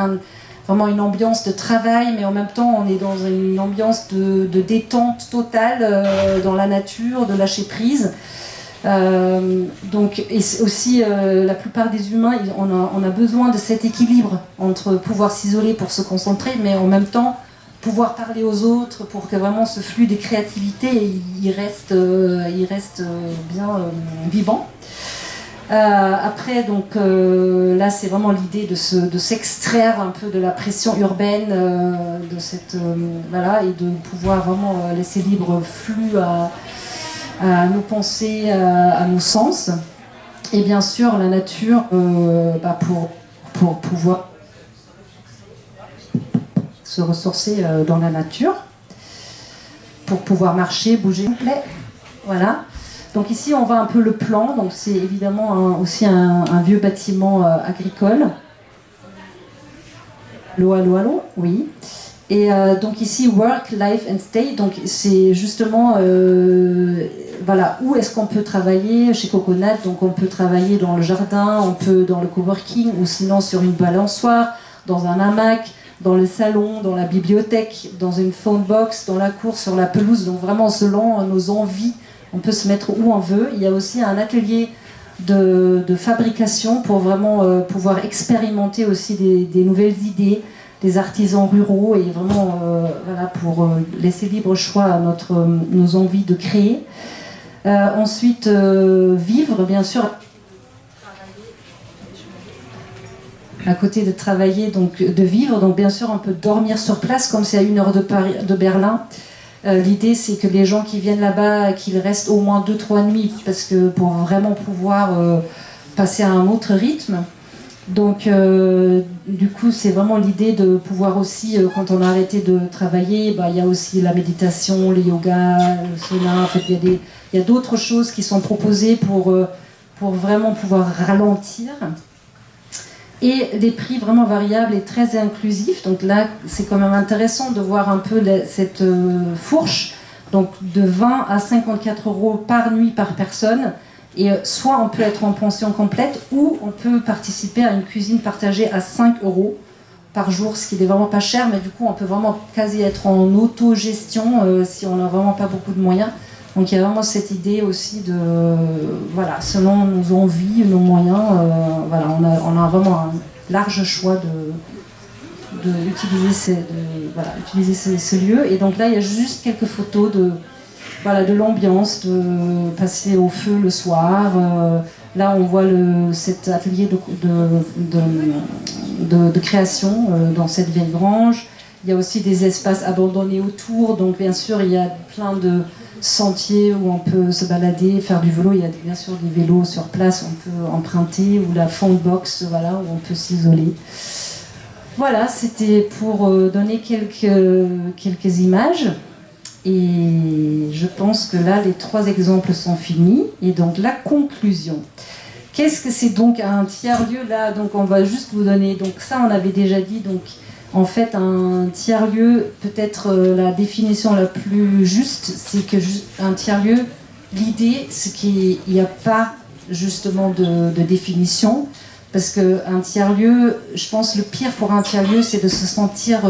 C: vraiment une ambiance de travail, mais en même temps, on est dans une ambiance de détente totale dans la nature, de lâcher prise. Donc, et aussi, la plupart des humains, on a besoin de cet équilibre entre pouvoir s'isoler pour se concentrer, mais en même temps pouvoir parler aux autres pour que vraiment ce flux des créativités il reste bien vivant. Après, donc là, c'est vraiment l'idée de s'extraire un peu de la pression urbaine, de cette voilà, et de pouvoir vraiment laisser libre flux à nos pensées, à nos sens. Et bien sûr, la nature, pour pouvoir se ressourcer dans la nature, pour pouvoir marcher, bouger. Voilà. Donc ici, on voit un peu le plan. Donc c'est évidemment aussi un vieux bâtiment agricole. Allô, oui. Et donc ici, work, life and stay. Donc c'est justement, voilà, où est-ce qu'on peut travailler chez Coconut. Donc on peut travailler dans le jardin, on peut dans le coworking, ou sinon sur une balançoire, dans un hamac, dans le salon, dans la bibliothèque, dans une phone box, dans la cour, sur la pelouse. Donc vraiment selon nos envies, on peut se mettre où on veut. Il y a aussi un atelier de fabrication pour vraiment pouvoir expérimenter aussi des nouvelles idées, des artisans ruraux et vraiment voilà, pour laisser libre choix à nos envies de créer. Ensuite, vivre, bien sûr. À côté de travailler, donc de vivre, donc bien sûr on peut dormir sur place comme c'est à 1 heure de Berlin. L'idée c'est que les gens qui viennent là-bas, qu'ils restent au moins 2-3 nuits, parce que pour vraiment pouvoir passer à un autre rythme. Donc du coup c'est vraiment l'idée de pouvoir aussi, quand on a arrêté de travailler, il y a aussi la méditation, le yoga, le sauna, en fait il y a d'autres choses qui sont proposées pour vraiment pouvoir ralentir. Et des prix vraiment variables et très inclusifs. Donc là, c'est quand même intéressant de voir un peu cette fourche. Donc de 20 à 54 € par nuit par personne. Et soit on peut être en pension complète, ou on peut participer à une cuisine partagée à 5 € par jour, ce qui n'est vraiment pas cher. Mais du coup, on peut vraiment quasi être en autogestion si on n'a vraiment pas beaucoup de moyens. Donc il y a vraiment cette idée aussi de, voilà, selon nos envies, nos moyens, voilà, on a vraiment un large choix d'utiliser ce lieu. Et donc là, il y a juste quelques photos de l'ambiance, de passer au feu le soir. Là, on voit cet atelier de création dans cette vieille grange. Il y a aussi des espaces abandonnés autour, donc bien sûr, il y a plein de sentiers où on peut se balader, faire du vélo. Il y a bien sûr des vélos sur place, on peut emprunter, ou la Foundbox, voilà, où on peut s'isoler. Voilà, c'était pour donner quelques images. Et je pense que là, les 3 exemples sont finis. Et donc, la conclusion. Qu'est-ce que c'est donc un tiers-lieu là? Donc, on va juste vous donner. Donc, ça, on avait déjà dit. Donc, en fait, un tiers-lieu, peut-être la définition la plus juste, c'est que un tiers-lieu, l'idée, c'est qu'il n'y a pas justement de définition. Parce qu'un tiers-lieu, je pense le pire pour un tiers-lieu, c'est de se sentir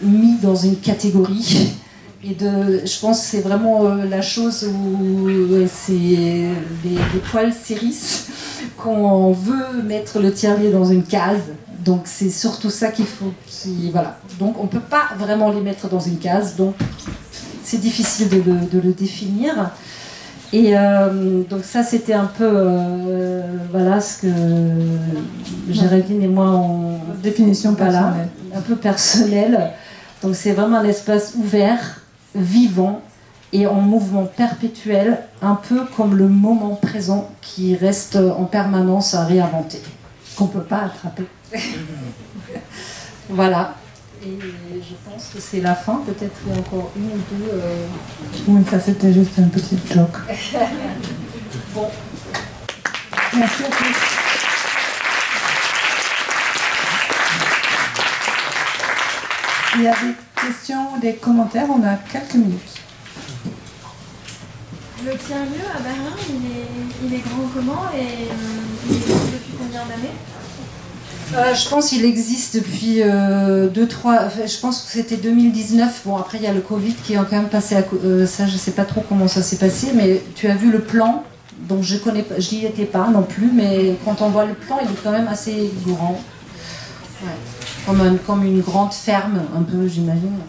C: mis dans une catégorie. Et je pense que c'est vraiment la chose où c'est des poils s'hérissent qu'on veut mettre le tiers-lieu dans une case. Donc c'est surtout ça qu'il faut. Voilà. Donc on ne peut pas vraiment les mettre dans une case. Donc c'est difficile de le définir. Et donc ça c'était un peu voilà ce que Géraldine et moi en
B: définition personnelle.
C: Un peu personnelle. Donc c'est vraiment un espace ouvert, vivant et en mouvement perpétuel, un peu comme le moment présent qui reste en permanence à réinventer, qu'on ne peut pas attraper. Voilà. Et je pense que c'est la fin. Peut-être qu'il y a encore une ou deux.
B: Oui, ça c'était juste un petit joke.
C: Bon.
B: Merci à tous. S'il y a des questions ou des commentaires, on a quelques minutes.
D: Le tiers-lieu à Berlin, il est grand comment et il existe depuis combien d'années?
C: Je pense qu'il existe depuis 2-3... je pense que c'était 2019. Bon, après, il y a le Covid qui est quand même passé à... ça, je ne sais pas trop comment ça s'est passé, mais tu as vu le plan, donc je n'y étais pas non plus, mais quand on voit le plan, il est quand même assez grand. Ouais. Comme une grande ferme, un peu, j'imagine.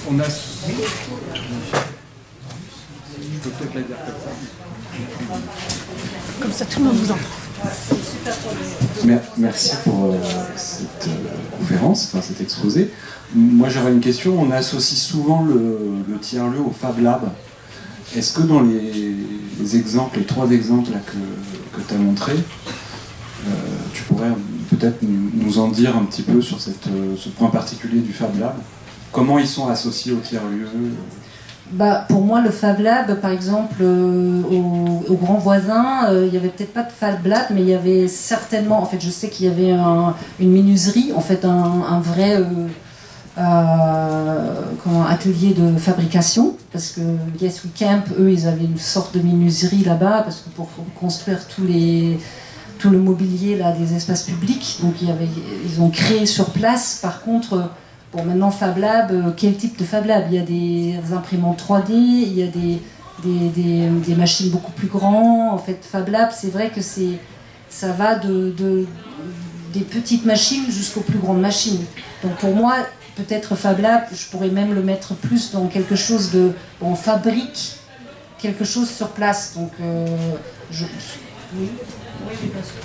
E: On a... Je peux peut-être la dire comme ça.
D: Comme ça, tout le monde vous entend.
E: Merci pour cette conférence, enfin cet exposé. Moi j'aurais une question, on associe souvent le tiers-lieu au Fab Lab. Est-ce que dans les exemples, les 3 exemples là, que tu as montrés, tu pourrais peut-être nous en dire un petit peu sur ce point particulier du Fab Lab? Comment ils sont associés au tiers-lieu?
C: Pour moi, le Fab Lab, par exemple, au Grand Voisin, il n'y avait peut-être pas de Fab Lab, mais il y avait certainement, en fait, je sais qu'il y avait une menuiserie, en fait, un vrai atelier de fabrication, parce que Yes We Camp, eux, ils avaient une sorte de menuiserie là-bas, parce que pour construire tout le mobilier là, des espaces publics, donc ils ont créé sur place. Par contre, Bon, maintenant, Fab Lab, quel type de Fab Lab? Il y a des imprimantes 3D, il y a des machines beaucoup plus grandes. En fait, Fab Lab, c'est vrai que ça va des petites machines jusqu'aux plus grandes machines. Donc pour moi, peut-être Fab Lab, je pourrais même le mettre plus dans quelque chose de... On fabrique quelque chose sur place. Donc, oui, bien sûr.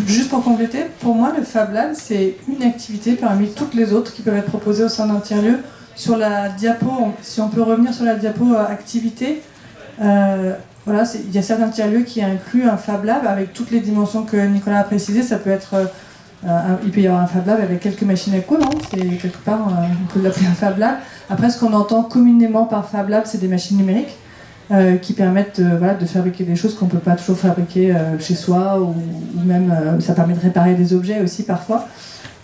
B: Juste pour compléter, pour moi, le Fab Lab, c'est une activité parmi toutes les autres qui peuvent être proposées au sein d'un tiers-lieu. Sur la diapo, si on peut revenir sur la diapo activité, voilà, il y a certains tiers-lieux qui incluent un Fab Lab avec toutes les dimensions que Nicolas a précisées. Ça peut être, il peut y avoir un Fab Lab avec quelques machines à coudre, hein, c'est quelque part, on peut l'appeler un Fab Lab. Après, ce qu'on entend communément par Fab Lab, c'est des machines numériques qui permettent voilà, de fabriquer des choses qu'on ne peut pas toujours fabriquer chez soi, ou même ça permet de réparer des objets aussi parfois.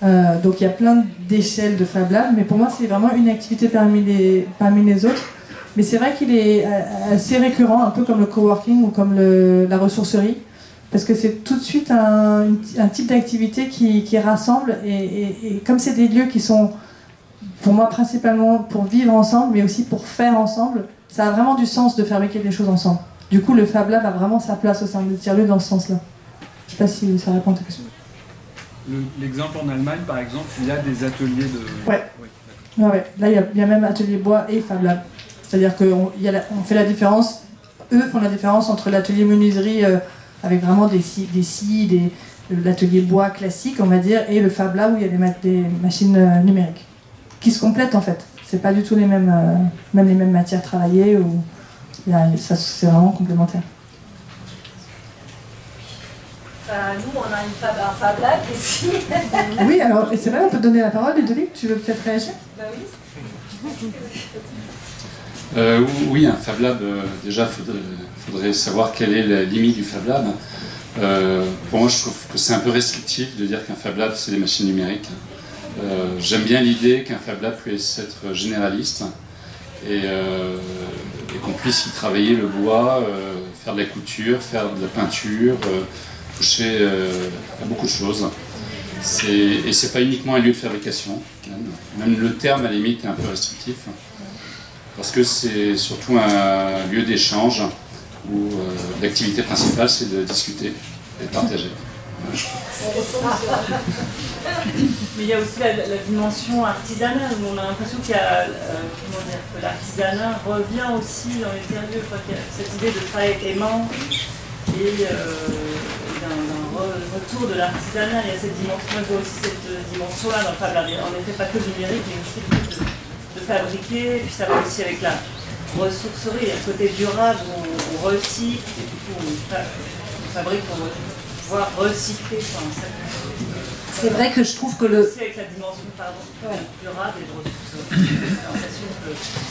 B: Donc il y a plein d'échelles de Fab Lab, mais pour moi c'est vraiment une activité parmi les autres. Mais c'est vrai qu'il est assez récurrent, un peu comme le coworking ou comme la ressourcerie, parce que c'est tout de suite un type d'activité qui rassemble, et comme c'est des lieux qui sont, pour moi, principalement pour vivre ensemble, mais aussi pour faire ensemble, ça a vraiment du sens de fabriquer des choses ensemble. Du coup, le Fab Lab a vraiment sa place au sein des tiers-lieux dans ce sens-là. Je ne sais pas si ça répond à ta question.
F: L'exemple en Allemagne, par exemple, il y a des ateliers de...
B: Ouais. Ouais. Là, il y a même atelier bois et Fab Lab. C'est-à-dire qu'on fait la différence, eux font la différence entre l'atelier menuiserie avec vraiment des scies, l'atelier bois classique, on va dire, et le Fab Lab où il y a des machines numériques qui se complètent en fait. C'est pas du tout même les mêmes matières travaillées, ça c'est vraiment complémentaire.
C: Nous, on a un Fab Lab ici.
B: Oui, alors, et c'est vrai, on peut te donner la parole, Ludovic, tu veux peut-être réagir?
C: Bah oui.
G: Oui, un Fab Lab, déjà, faudrait savoir quelle est la limite du Fab Lab. Pour moi, je trouve que c'est un peu restrictif de dire qu'un Fab Lab, c'est des machines numériques. J'aime bien l'idée qu'un Fab Lab puisse être généraliste et qu'on puisse y travailler le bois, faire de la couture, faire de la peinture, toucher à beaucoup de choses. Et c'est pas uniquement un lieu de fabrication. Même le terme, à la limite, est un peu restrictif. Parce que c'est surtout un lieu d'échange où l'activité principale, c'est de discuter et de partager.
H: Mais il y a aussi la dimension artisanale, où on a l'impression qu'il y a, que l'artisanat revient aussi dans les tiers-lieux. Il y a cette idée de travailler avec les mains et d'un retour de l'artisanat. Il y a cette dimension, il y a aussi cette dimension-là dans le Fab Lab. En effet, pas que le numérique, mais aussi le fait de fabriquer, et puis ça va aussi avec la ressourcerie, il y a le côté durable où on recycle, et du coup on fabrique pour pouvoir recycler.
C: C'est vrai que je trouve que
H: aussi avec la dimension durable et de ressourcerie.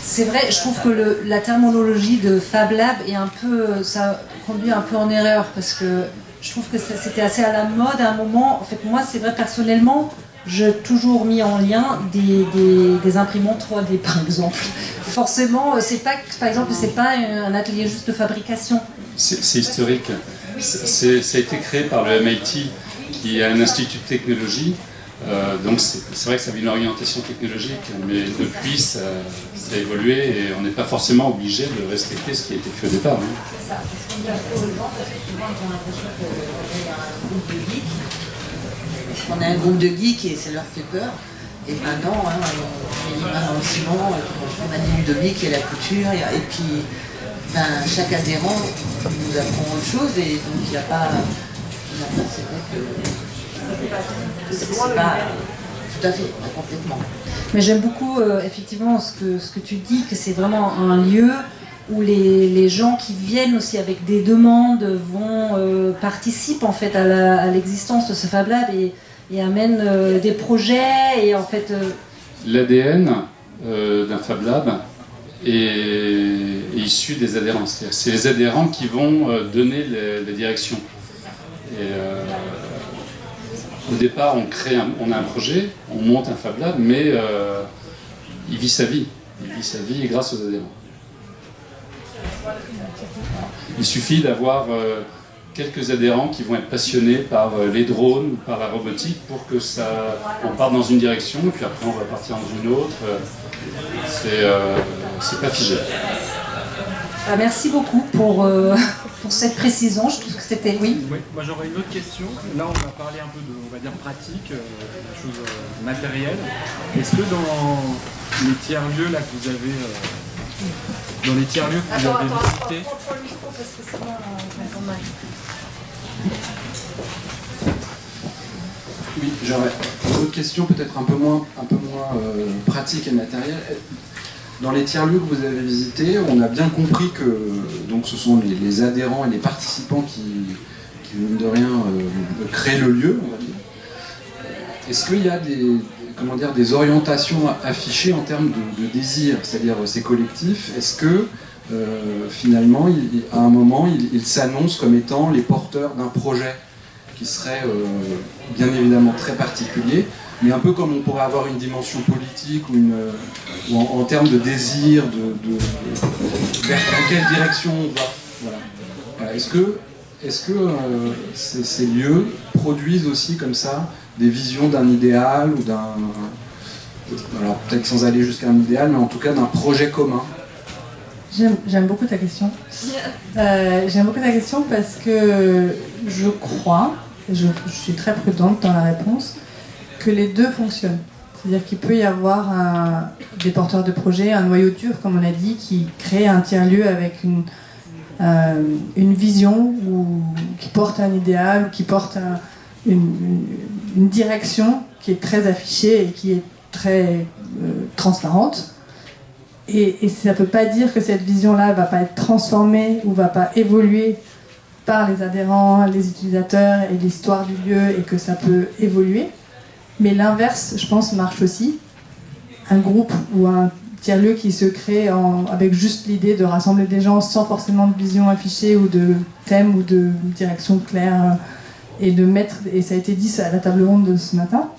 C: C'est vrai, je trouve que la terminologie de Fab Lab est un peu, ça conduit un peu en erreur, parce que je trouve que c'était assez à la mode à un moment. En fait, moi, c'est vrai, personnellement, j'ai toujours mis en lien des imprimantes 3D, par exemple. Forcément, c'est pas, par exemple, c'est pas un atelier juste de fabrication.
G: C'est historique. Ça a été créé par le MIT, qui est un institut de technologie. Donc c'est vrai que ça avait une orientation technologique, mais depuis ça a évolué et on n'est pas forcément obligé de respecter ce qui a été fait au départ. Hein.
C: C'est ça. Parce qu'on a l'impression qu'on est un groupe de geeks.
I: On a un groupe de geeks et ça leur fait peur. Et maintenant, on met les mains dans le ciment, on manie Ludovic et la couture, et puis chaque adhérent nous apprend autre chose, et donc il n'y a pas. C'est vrai que c'est pas tout à fait, complètement.
C: Mais j'aime beaucoup effectivement ce que tu dis, que c'est vraiment un lieu où les gens qui viennent aussi avec des demandes participent en fait à l'existence de ce Fab Lab et amènent des projets et en fait...
G: L'ADN d'un Fab Lab est issu des adhérents. C'est les adhérents qui vont donner les directions. Et, au départ, on a un projet, on monte un Fab Lab, mais il vit sa vie. Il vit sa vie grâce aux adhérents. Il suffit d'avoir quelques adhérents qui vont être passionnés par les drones, par la robotique, pour que on parte dans une direction, et puis après on va partir dans une autre. C'est pas figé.
C: Merci beaucoup pour cette précision. Je trouve que c'était... Oui.
F: Oui, moi j'aurais une autre question. Là on va parler un peu de, on va dire, pratique, de choses matérielles. Est-ce que dans les tiers-lieux là que vous avez... dans les tiers-lieux que vous avez visités...
C: Prends le micro parce que sinon on entend mal.
E: Oui, j'aurais une autre question peut-être un peu moins pratique et matérielle. Dans les tiers-lieux que vous avez visités, on a bien compris que donc, ce sont les adhérents et les participants qui mine de rien, créent le lieu, on va dire. Est-ce qu'il y a des orientations affichées en termes de désir, c'est-à-dire ces collectifs? Est-ce que finalement, à un moment, ils s'annoncent comme étant les porteurs d'un projet qui serait bien évidemment très particulier, mais un peu comme on pourrait avoir une dimension politique ou en termes de désir, vers dans quelle direction on va. Voilà. Est-ce que ces lieux produisent aussi comme ça des visions d'un idéal ou d'un... Alors peut-être sans aller jusqu'à un idéal, mais en tout cas d'un projet commun?
B: J'aime beaucoup ta question. J'aime beaucoup ta question parce que je crois, et je suis très prudente dans la réponse, que les deux fonctionnent. C'est-à-dire qu'il peut y avoir des porteurs de projets, un noyau dur, comme on a dit, qui crée un tiers-lieu avec une vision ou qui porte un idéal, ou qui porte une direction qui est très affichée et qui est très transparente. Et ça ne peut pas dire que cette vision-là ne va pas être transformée ou ne va pas évoluer par les adhérents, les utilisateurs et l'histoire du lieu, et que ça peut évoluer. Mais l'inverse, je pense, marche aussi. Un groupe ou un tiers-lieu qui se crée avec juste l'idée de rassembler des gens sans forcément de vision affichée ou de thème ou de direction claire, et ça a été dit à la table ronde de ce matin,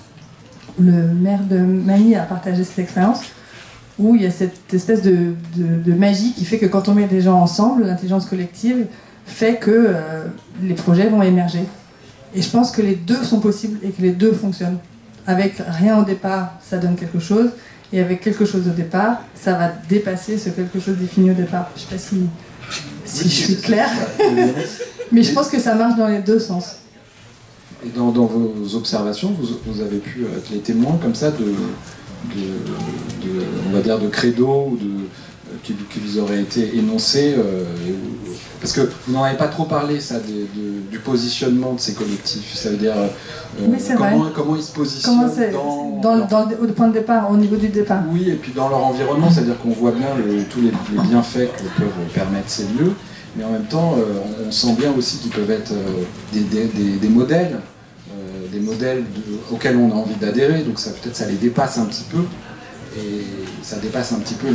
B: le maire de Magny a partagé cette expérience, où il y a cette espèce de magie qui fait que quand on met des gens ensemble, l'intelligence collective fait que les projets vont émerger. Et je pense que les deux sont possibles et que les deux fonctionnent. Avec rien au départ, ça donne quelque chose, et avec quelque chose au départ, ça va dépasser ce quelque chose défini au départ. Je ne sais pas si je suis claire, mais je pense que ça marche dans les deux sens.
E: Et dans vos observations, vous avez pu être les témoins comme ça on va dire de credo ou qui vous aurait été énoncé, parce que vous n'en avez pas trop parlé, ça, du positionnement de ces collectifs. Ça veut dire
B: oui,
E: comment ils se positionnent
B: au point de départ, au niveau du départ.
E: Oui, et puis dans leur environnement, c'est-à-dire qu'on voit bien tous les bienfaits que peuvent permettre ces lieux, mais en même temps, on sent bien aussi qu'ils peuvent être des modèles. Des modèles auxquels on a envie d'adhérer, donc peut-être ça les dépasse un petit peu, et ça dépasse un petit peu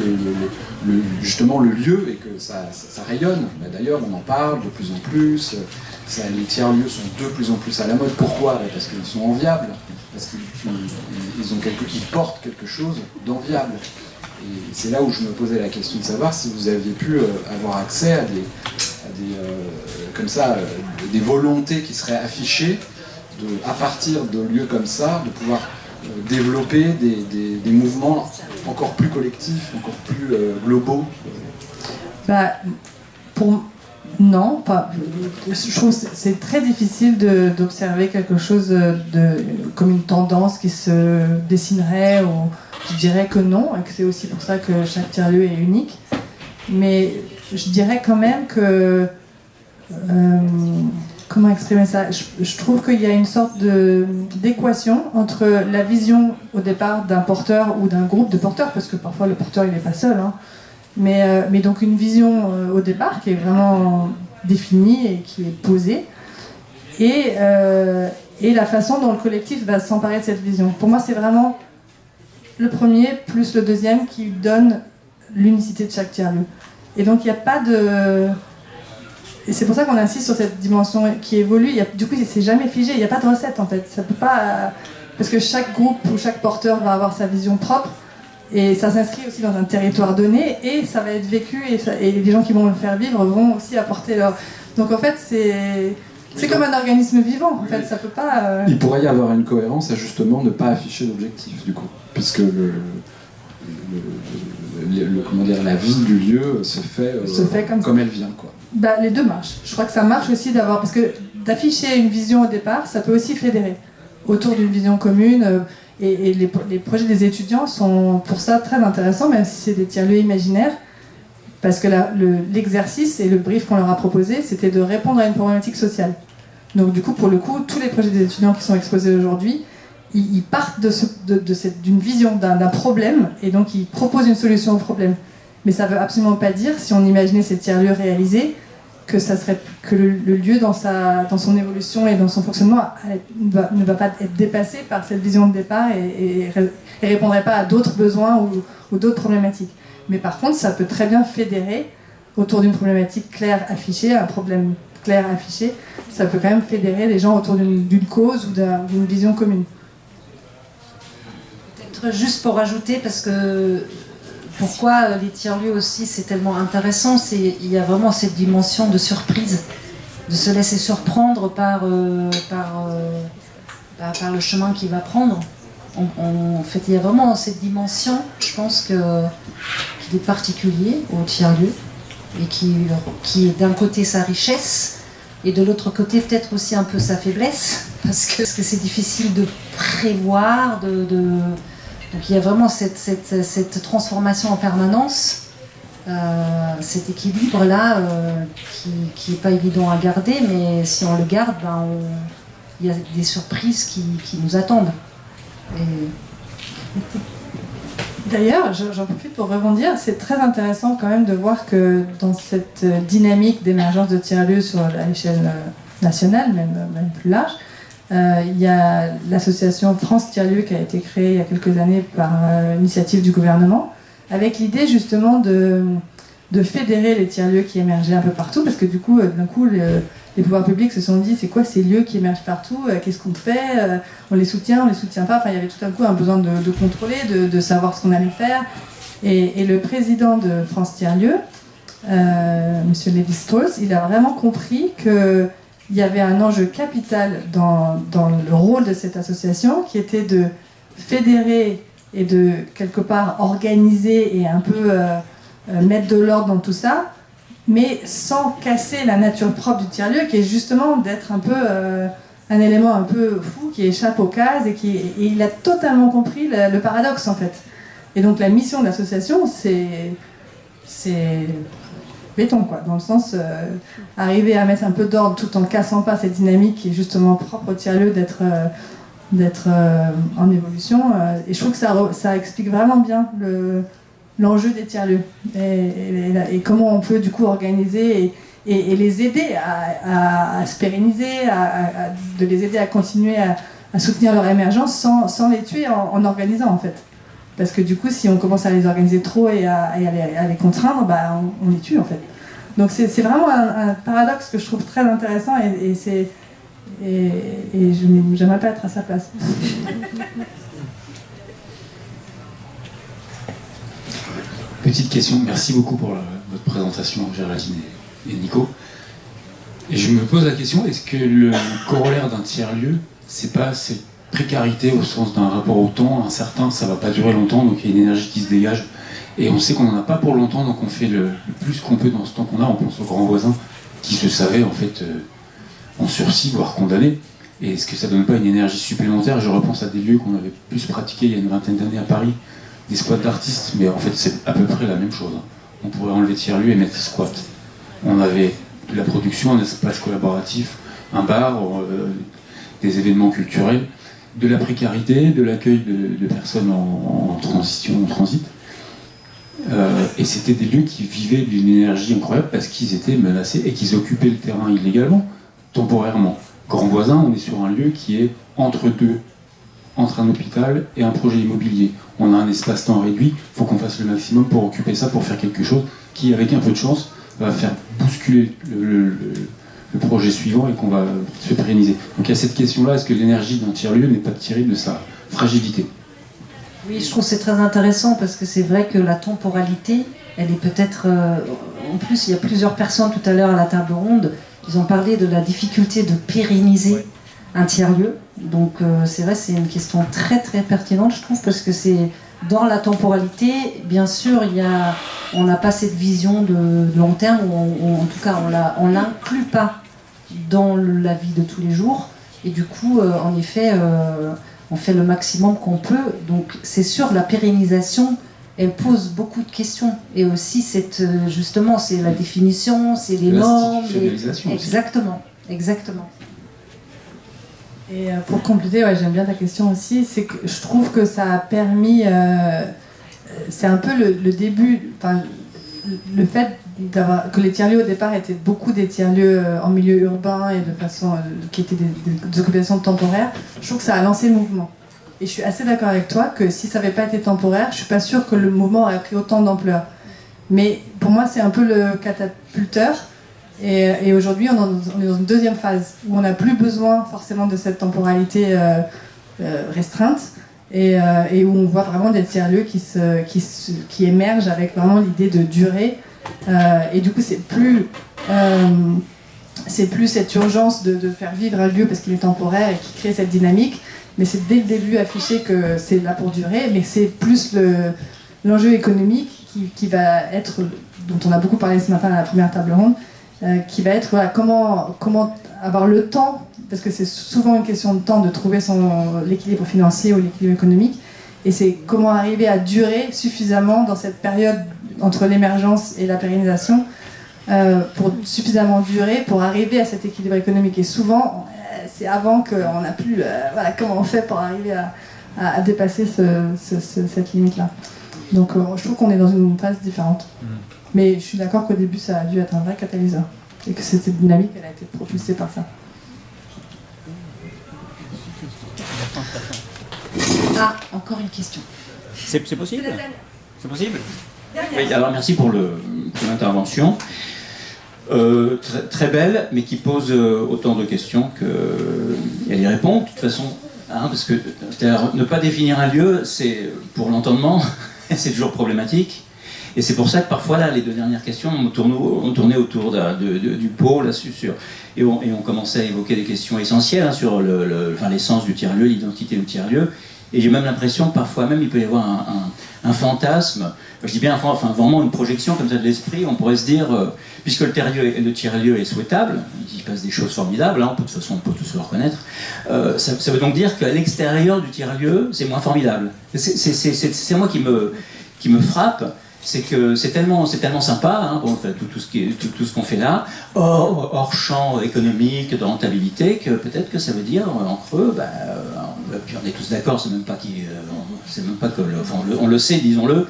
E: justement le lieu, et que ça rayonne. D'ailleurs, on en parle de plus en plus, les tiers-lieux sont de plus en plus à la mode. Pourquoi? Parce qu'ils sont enviables, parce qu'ils portent quelque chose d'enviable. Et c'est là où je me posais la question de savoir si vous aviez pu avoir accès à des volontés qui seraient affichées, à partir de lieux comme ça, de pouvoir développer des mouvements encore plus collectifs, encore plus globaux.
B: Non, pas. Je trouve que c'est très difficile d'observer quelque chose comme une tendance qui se dessinerait, ou je dirais que non, et que c'est aussi pour ça que chaque tiers-lieu est unique. Mais je dirais quand même que... comment exprimer ça? Je trouve qu'il y a une sorte d'équation entre la vision au départ d'un porteur ou d'un groupe de porteurs, parce que parfois le porteur il n'est pas seul, hein, mais donc une vision au départ qui est vraiment définie et qui est posée, et la façon dont le collectif va s'emparer de cette vision. Pour moi, c'est vraiment le premier plus le deuxième qui donne l'unicité de chaque tiers-lieu. Et donc il n'y a pas de... Et c'est pour ça qu'on insiste sur cette dimension qui évolue. Du coup, c'est jamais figé. Il n'y a pas de recette, en fait. Ça peut pas... Parce que chaque groupe ou chaque porteur va avoir sa vision propre. Et ça s'inscrit aussi dans un territoire donné, et ça va être vécu, et les gens qui vont le faire vivre vont aussi apporter leur... Donc en fait, c'est comme un organisme vivant, en fait, ça peut pas...
E: Il pourrait y avoir une cohérence à justement ne pas afficher d'objectif, du coup, puisque comment dire, la vie du lieu se fait comme elle vient, quoi.
B: Bah, les deux marchent. Je crois que ça marche aussi d'avoir... Parce que d'afficher une vision au départ, ça peut aussi fédérer autour d'une vision commune. Et les projets des étudiants sont pour ça très intéressants, même si c'est des tiers-lieux imaginaires. Parce que l'exercice et le brief qu'on leur a proposé, c'était de répondre à une problématique sociale. Donc du coup, pour le coup, tous les projets des étudiants qui sont exposés aujourd'hui, ils partent d'une vision d'un problème, et donc ils proposent une solution au problème. Mais ça ne veut absolument pas dire, si on imaginait ces tiers-lieux réalisés, que le lieu dans son évolution et dans son fonctionnement ne va pas être dépassé par cette vision de départ et répondrait pas à d'autres besoins ou d'autres problématiques. Mais par contre, ça peut très bien fédérer autour d'une problématique claire affichée, un problème clair affiché. Ça peut quand même fédérer les gens autour d'une cause ou d'une vision commune.
C: Peut-être juste pour rajouter, parce que pourquoi les tiers-lieux aussi c'est tellement intéressant, il y a vraiment cette dimension de surprise, de se laisser surprendre par le chemin qu'il va prendre. En fait, il y a vraiment cette dimension, je pense, qu'il est particulier au tiers-lieu, et qui est d'un côté sa richesse, et de l'autre côté peut-être aussi un peu sa faiblesse, parce que c'est difficile de prévoir, donc il y a vraiment cette transformation en permanence, cet équilibre-là qui n'est pas évident à garder, mais si on le garde, il y a des surprises qui nous attendent.
B: D'ailleurs, j'en profite pour rebondir, c'est très intéressant quand même de voir que dans cette dynamique d'émergence de tiers-lieux à l'échelle nationale, même plus large, il y a l'association France Tiers-Lieux qui a été créée il y a quelques années par initiative du gouvernement, avec l'idée justement de fédérer les tiers-lieux qui émergeaient un peu partout, parce que du coup, d'un coup, les pouvoirs publics se sont dit c'est quoi ces lieux qui émergent partout, qu'est-ce qu'on fait, on les soutient pas, enfin il y avait tout d'un coup un besoin de contrôler, de savoir ce qu'on allait faire, et le président de France Tiers-Lieux, monsieur Lévi-Strauss, il a vraiment compris qu'il y avait un enjeu capital dans le rôle de cette association, qui était de fédérer et de quelque part organiser et un peu mettre de l'ordre dans tout ça, mais sans casser la nature propre du tiers-lieu, qui est justement d'être un peu un élément un peu fou, qui échappe aux cases, et il a totalement compris le paradoxe en fait. Et donc la mission de l'association, c'est béton, quoi, dans le sens arriver à mettre un peu d'ordre tout en cassant pas cette dynamique qui est justement propre au tiers-lieu d'être en évolution. Et je trouve que ça explique vraiment bien l'enjeu des tiers-lieux et comment on peut du coup organiser et les aider à se pérenniser, de les aider à continuer à soutenir leur émergence sans les tuer en organisant en fait. Parce que du coup, si on commence à les organiser trop et à les contraindre, on les tue en fait. Donc c'est vraiment un paradoxe que je trouve très intéressant et j'aimerais pas être à sa place.
J: Petite question, merci beaucoup pour votre présentation, Géraldine et Nico. Et je me pose la question, est-ce que le corollaire d'un tiers-lieu, c'est pas cette précarité au sens d'un rapport au temps incertain, ça va pas durer longtemps, donc il y a une énergie qui se dégage, et on sait qu'on n'en a pas pour longtemps, donc on fait le plus qu'on peut dans ce temps qu'on a, on pense aux grands voisins qui se savaient en fait en sursis, voire condamnés. Et est-ce que ça donne pas une énergie supplémentaire? Je repense à des lieux qu'on avait plus pratiqués il y a une vingtaine d'années à Paris, des squats d'artistes, mais en fait c'est à peu près la même chose. On pourrait enlever tiers-lieu et mettre squat. On avait de la production, un espace collaboratif, un bar, des événements culturels, de la précarité, de l'accueil de personnes en transition, en transit. Et c'était des lieux qui vivaient d'une énergie incroyable parce qu'ils étaient menacés et qu'ils occupaient le terrain illégalement, temporairement. Grand Voisin, on est sur un lieu qui est entre deux, entre un hôpital et un projet immobilier. On a un espace-temps réduit, il faut qu'on fasse le maximum pour occuper ça, pour faire quelque chose qui, avec un peu de chance, va faire bousculer le projet suivant et qu'on va se pérenniser. Donc il y a cette question-là, est-ce que l'énergie d'un tiers-lieu n'est pas tirée de sa fragilité?
C: Oui, je trouve que c'est très intéressant parce que c'est vrai que la temporalité, elle est peut-être... en plus, il y a plusieurs personnes tout à l'heure à la table ronde, ils ont parlé de la difficulté de pérenniser un tiers-lieu. Donc c'est vrai, c'est une question très très pertinente, je trouve, parce que c'est dans la temporalité, bien sûr, on n'a pas cette vision de long terme, ou en tout cas, on l'inclut pas dans la vie de tous les jours. Et du coup, en effet... on fait le maximum qu'on peut, donc c'est sûr, la pérennisation, elle pose beaucoup de questions. Et aussi, justement, c'est la définition, c'est les normes. Exactement, exactement.
B: Et pour compléter, j'aime bien ta question aussi, c'est que je trouve que ça a permis, c'est un peu le début, enfin, le fait que les tiers-lieux au départ étaient beaucoup des tiers-lieux en milieu urbain et de façon qui étaient des occupations temporaires, je trouve que ça a lancé le mouvement. Et je suis assez d'accord avec toi que si ça n'avait pas été temporaire, je suis pas sûre que le mouvement aurait pris autant d'ampleur. Mais pour moi, c'est un peu le catapulteur. Et aujourd'hui, on est dans une deuxième phase où on n'a plus besoin forcément de cette temporalité restreinte. Et où on voit vraiment des tiers-lieux qui émergent avec vraiment l'idée de durée. Et du coup, c'est plus cette urgence de faire vivre un lieu parce qu'il est temporaire et qui crée cette dynamique, mais c'est dès le début affiché que c'est là pour durer, mais c'est plus l'enjeu économique qui va être, dont on a beaucoup parlé ce matin à la première table ronde, qui va être comment avoir le temps, parce que c'est souvent une question de temps de trouver l'équilibre financier ou l'équilibre économique, et c'est comment arriver à durer suffisamment dans cette période entre l'émergence et la pérennisation, pour suffisamment durer pour arriver à cet équilibre économique. Et souvent, c'est avant qu'on n'a plus... comment on fait pour arriver à dépasser cette limite-là. Donc je trouve qu'on est dans une phase différente. Mais je suis d'accord qu'au début, ça a dû être un vrai catalyseur. Et que cette dynamique, elle a été propulsée par ça.
C: Ah, encore une question.
K: C'est possible ? C'est possible ? Oui, alors merci pour l'intervention. Très belle, mais qui pose autant de questions qu'elle y répond. De toute façon, parce que ne pas définir un lieu, c'est pour l'entendement, c'est toujours problématique. Et c'est pour ça que parfois, là, les deux dernières questions ont tourné autour du pot, là, et on commençait à évoquer des questions essentielles sur l'essence du tiers-lieu, l'identité du tiers-lieu. Et j'ai même l'impression que parfois même il peut y avoir un fantasme, je dis bien vraiment une projection comme ça de l'esprit, on pourrait se dire, puisque le tiers-lieu est souhaitable, il y passe des choses formidables, de toute façon on peut tous le reconnaître, ça veut donc dire qu'à l'extérieur du tiers-lieu, c'est moins formidable. C'est moi qui me frappe, c'est que c'est tellement sympa, tout ce qu'on fait là, hors champ économique, de rentabilité, que peut-être que ça veut dire en creux, puis on est tous d'accord, c'est même pas que on le sait, disons-le,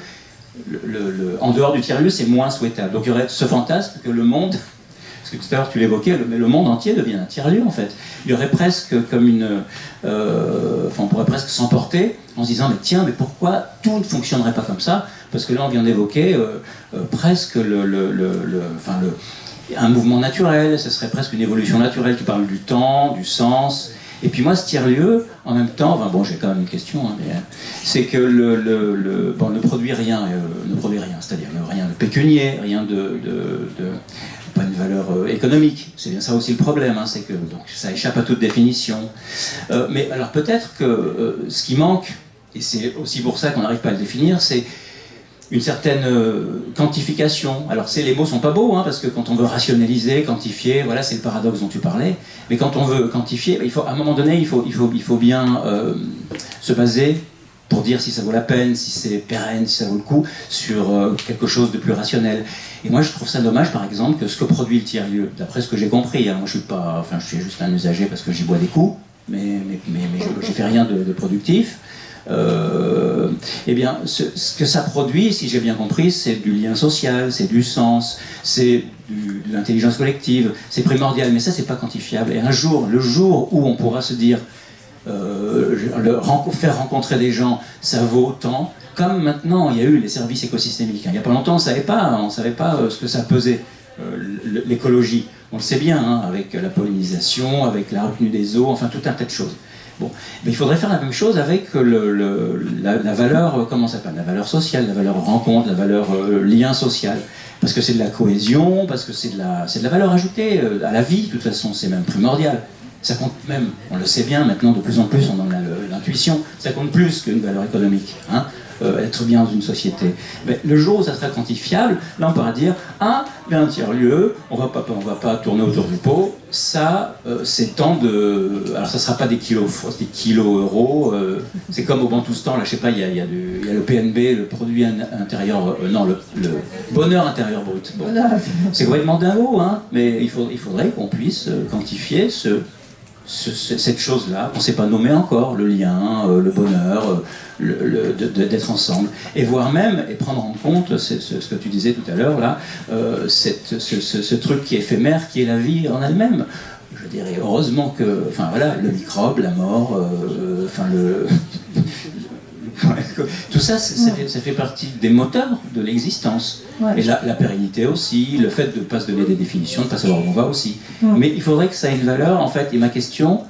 K: en dehors du tiers-lieu, c'est moins souhaitable. Donc il y aurait ce fantasme que le monde, parce que tout à l'heure tu l'évoquais, mais le monde entier devient un tiers-lieu en fait. Il y aurait presque comme on pourrait presque s'emporter en se disant mais pourquoi tout ne fonctionnerait pas comme ça? Parce que là on vient d'évoquer presque un mouvement naturel, ce serait presque une évolution naturelle qui parle du temps, du sens. Et puis moi, ce tiers-lieu, en même temps, j'ai quand même une question, c'est que ne produit rien, c'est-à-dire rien de pécunier, rien pas une valeur économique. C'est bien ça aussi le problème, c'est que donc ça échappe à toute définition. Mais alors peut-être que ce qui manque, et c'est aussi pour ça qu'on n'arrive pas à le définir, c'est une certaine quantification. Alors les mots sont pas beaux, parce que quand on veut rationaliser, quantifier, voilà, c'est le paradoxe dont tu parlais. Mais quand on veut quantifier, à un moment donné, il faut bien se baser pour dire si ça vaut la peine, si c'est pérenne, si ça vaut le coup, sur quelque chose de plus rationnel. Et moi, je trouve ça dommage, par exemple, que ce que produit le tiers-lieu, d'après ce que j'ai compris, moi je suis juste un usager parce que j'y bois des coups, mais je fais rien de productif. Eh bien, ce que ça produit, si j'ai bien compris, c'est du lien social, c'est du sens, c'est de l'intelligence collective, c'est primordial, mais ça c'est pas quantifiable. Et le jour où on pourra se dire, faire rencontrer des gens, ça vaut autant, comme maintenant il y a eu les services écosystémiques. Il n'y a pas longtemps on savait pas ce que ça pesait, l'écologie. On le sait bien, avec la pollinisation, avec la retenue des eaux, tout un tas de choses. Bon, mais il faudrait faire la même chose avec la valeur, comment ça s'appelle, la valeur sociale, la valeur rencontre, la valeur lien social. Parce que c'est de la cohésion, parce que c'est de la valeur ajoutée à la vie, de toute façon, c'est même primordial. Ça compte même, on le sait bien maintenant, de plus en plus, on en a l'intuition, ça compte plus qu'une valeur économique, hein, être bien dans une société. Mais le jour où ça sera quantifiable, là on pourra dire, il y a un tiers-lieu, on va pas tourner autour du pot, ça, c'est tant de... Alors ça ne sera pas des kilos euros, c'est comme au Bantoustan, là je sais pas, il y a le PNB, le produit intérieur, le bonheur intérieur brut. Bon. C'est complètement dingo, hein, mais il faudrait qu'on puisse quantifier cette chose-là, qu'on ne sait pas nommer encore, le lien, le bonheur, d'être ensemble, et voire même, et prendre en compte ce que tu disais tout à l'heure, là, ce truc qui est éphémère, qui est la vie en elle-même. Je dirais heureusement que, enfin voilà, le microbe, la mort, tout ça, ça fait partie des moteurs de l'existence. Ouais. Et la pérennité aussi, le fait de ne pas se donner des définitions, de ne pas savoir où on va aussi. Mais il faudrait que ça ait une valeur, en fait, et ma question,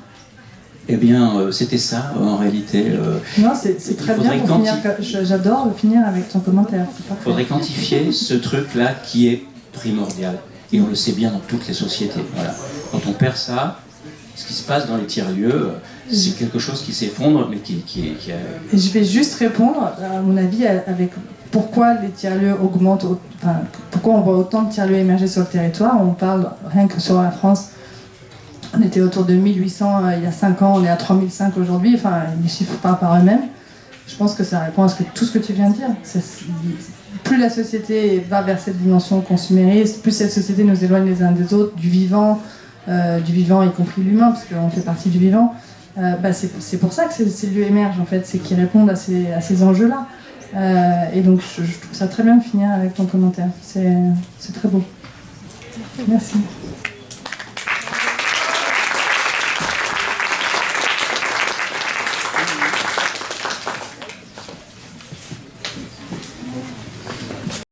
K: eh bien, c'était ça, en réalité.
B: Non, c'est très bien pour finir, j'adore finir avec ton commentaire.
K: Il faudrait quantifier ce truc-là qui est primordial. Et on le sait bien dans toutes les sociétés. Voilà. Quand on perd ça, ce qui se passe dans les tiers-lieux, c'est quelque chose qui s'effondre, mais qui
B: Et je vais juste répondre, à mon avis, avec pourquoi les tiers-lieux augmentent, enfin, pourquoi on voit autant de tiers-lieux émerger sur le territoire. On parle, rien que sur la France, on était autour de 1800 il y a 5 ans, on est à 3005 aujourd'hui, enfin, les chiffres parlent par eux-mêmes. Je pense que ça répond à tout ce que tu viens de dire. Plus la société va vers cette dimension consumériste, plus cette société nous éloigne les uns des autres, du vivant y compris l'humain, parce qu'on fait partie du vivant. C'est pour ça que ces lieux émergent, en fait, c'est qu'ils répondent à ces enjeux-là. Et donc, je trouve ça très bien de finir avec ton commentaire. C'est très beau. Merci.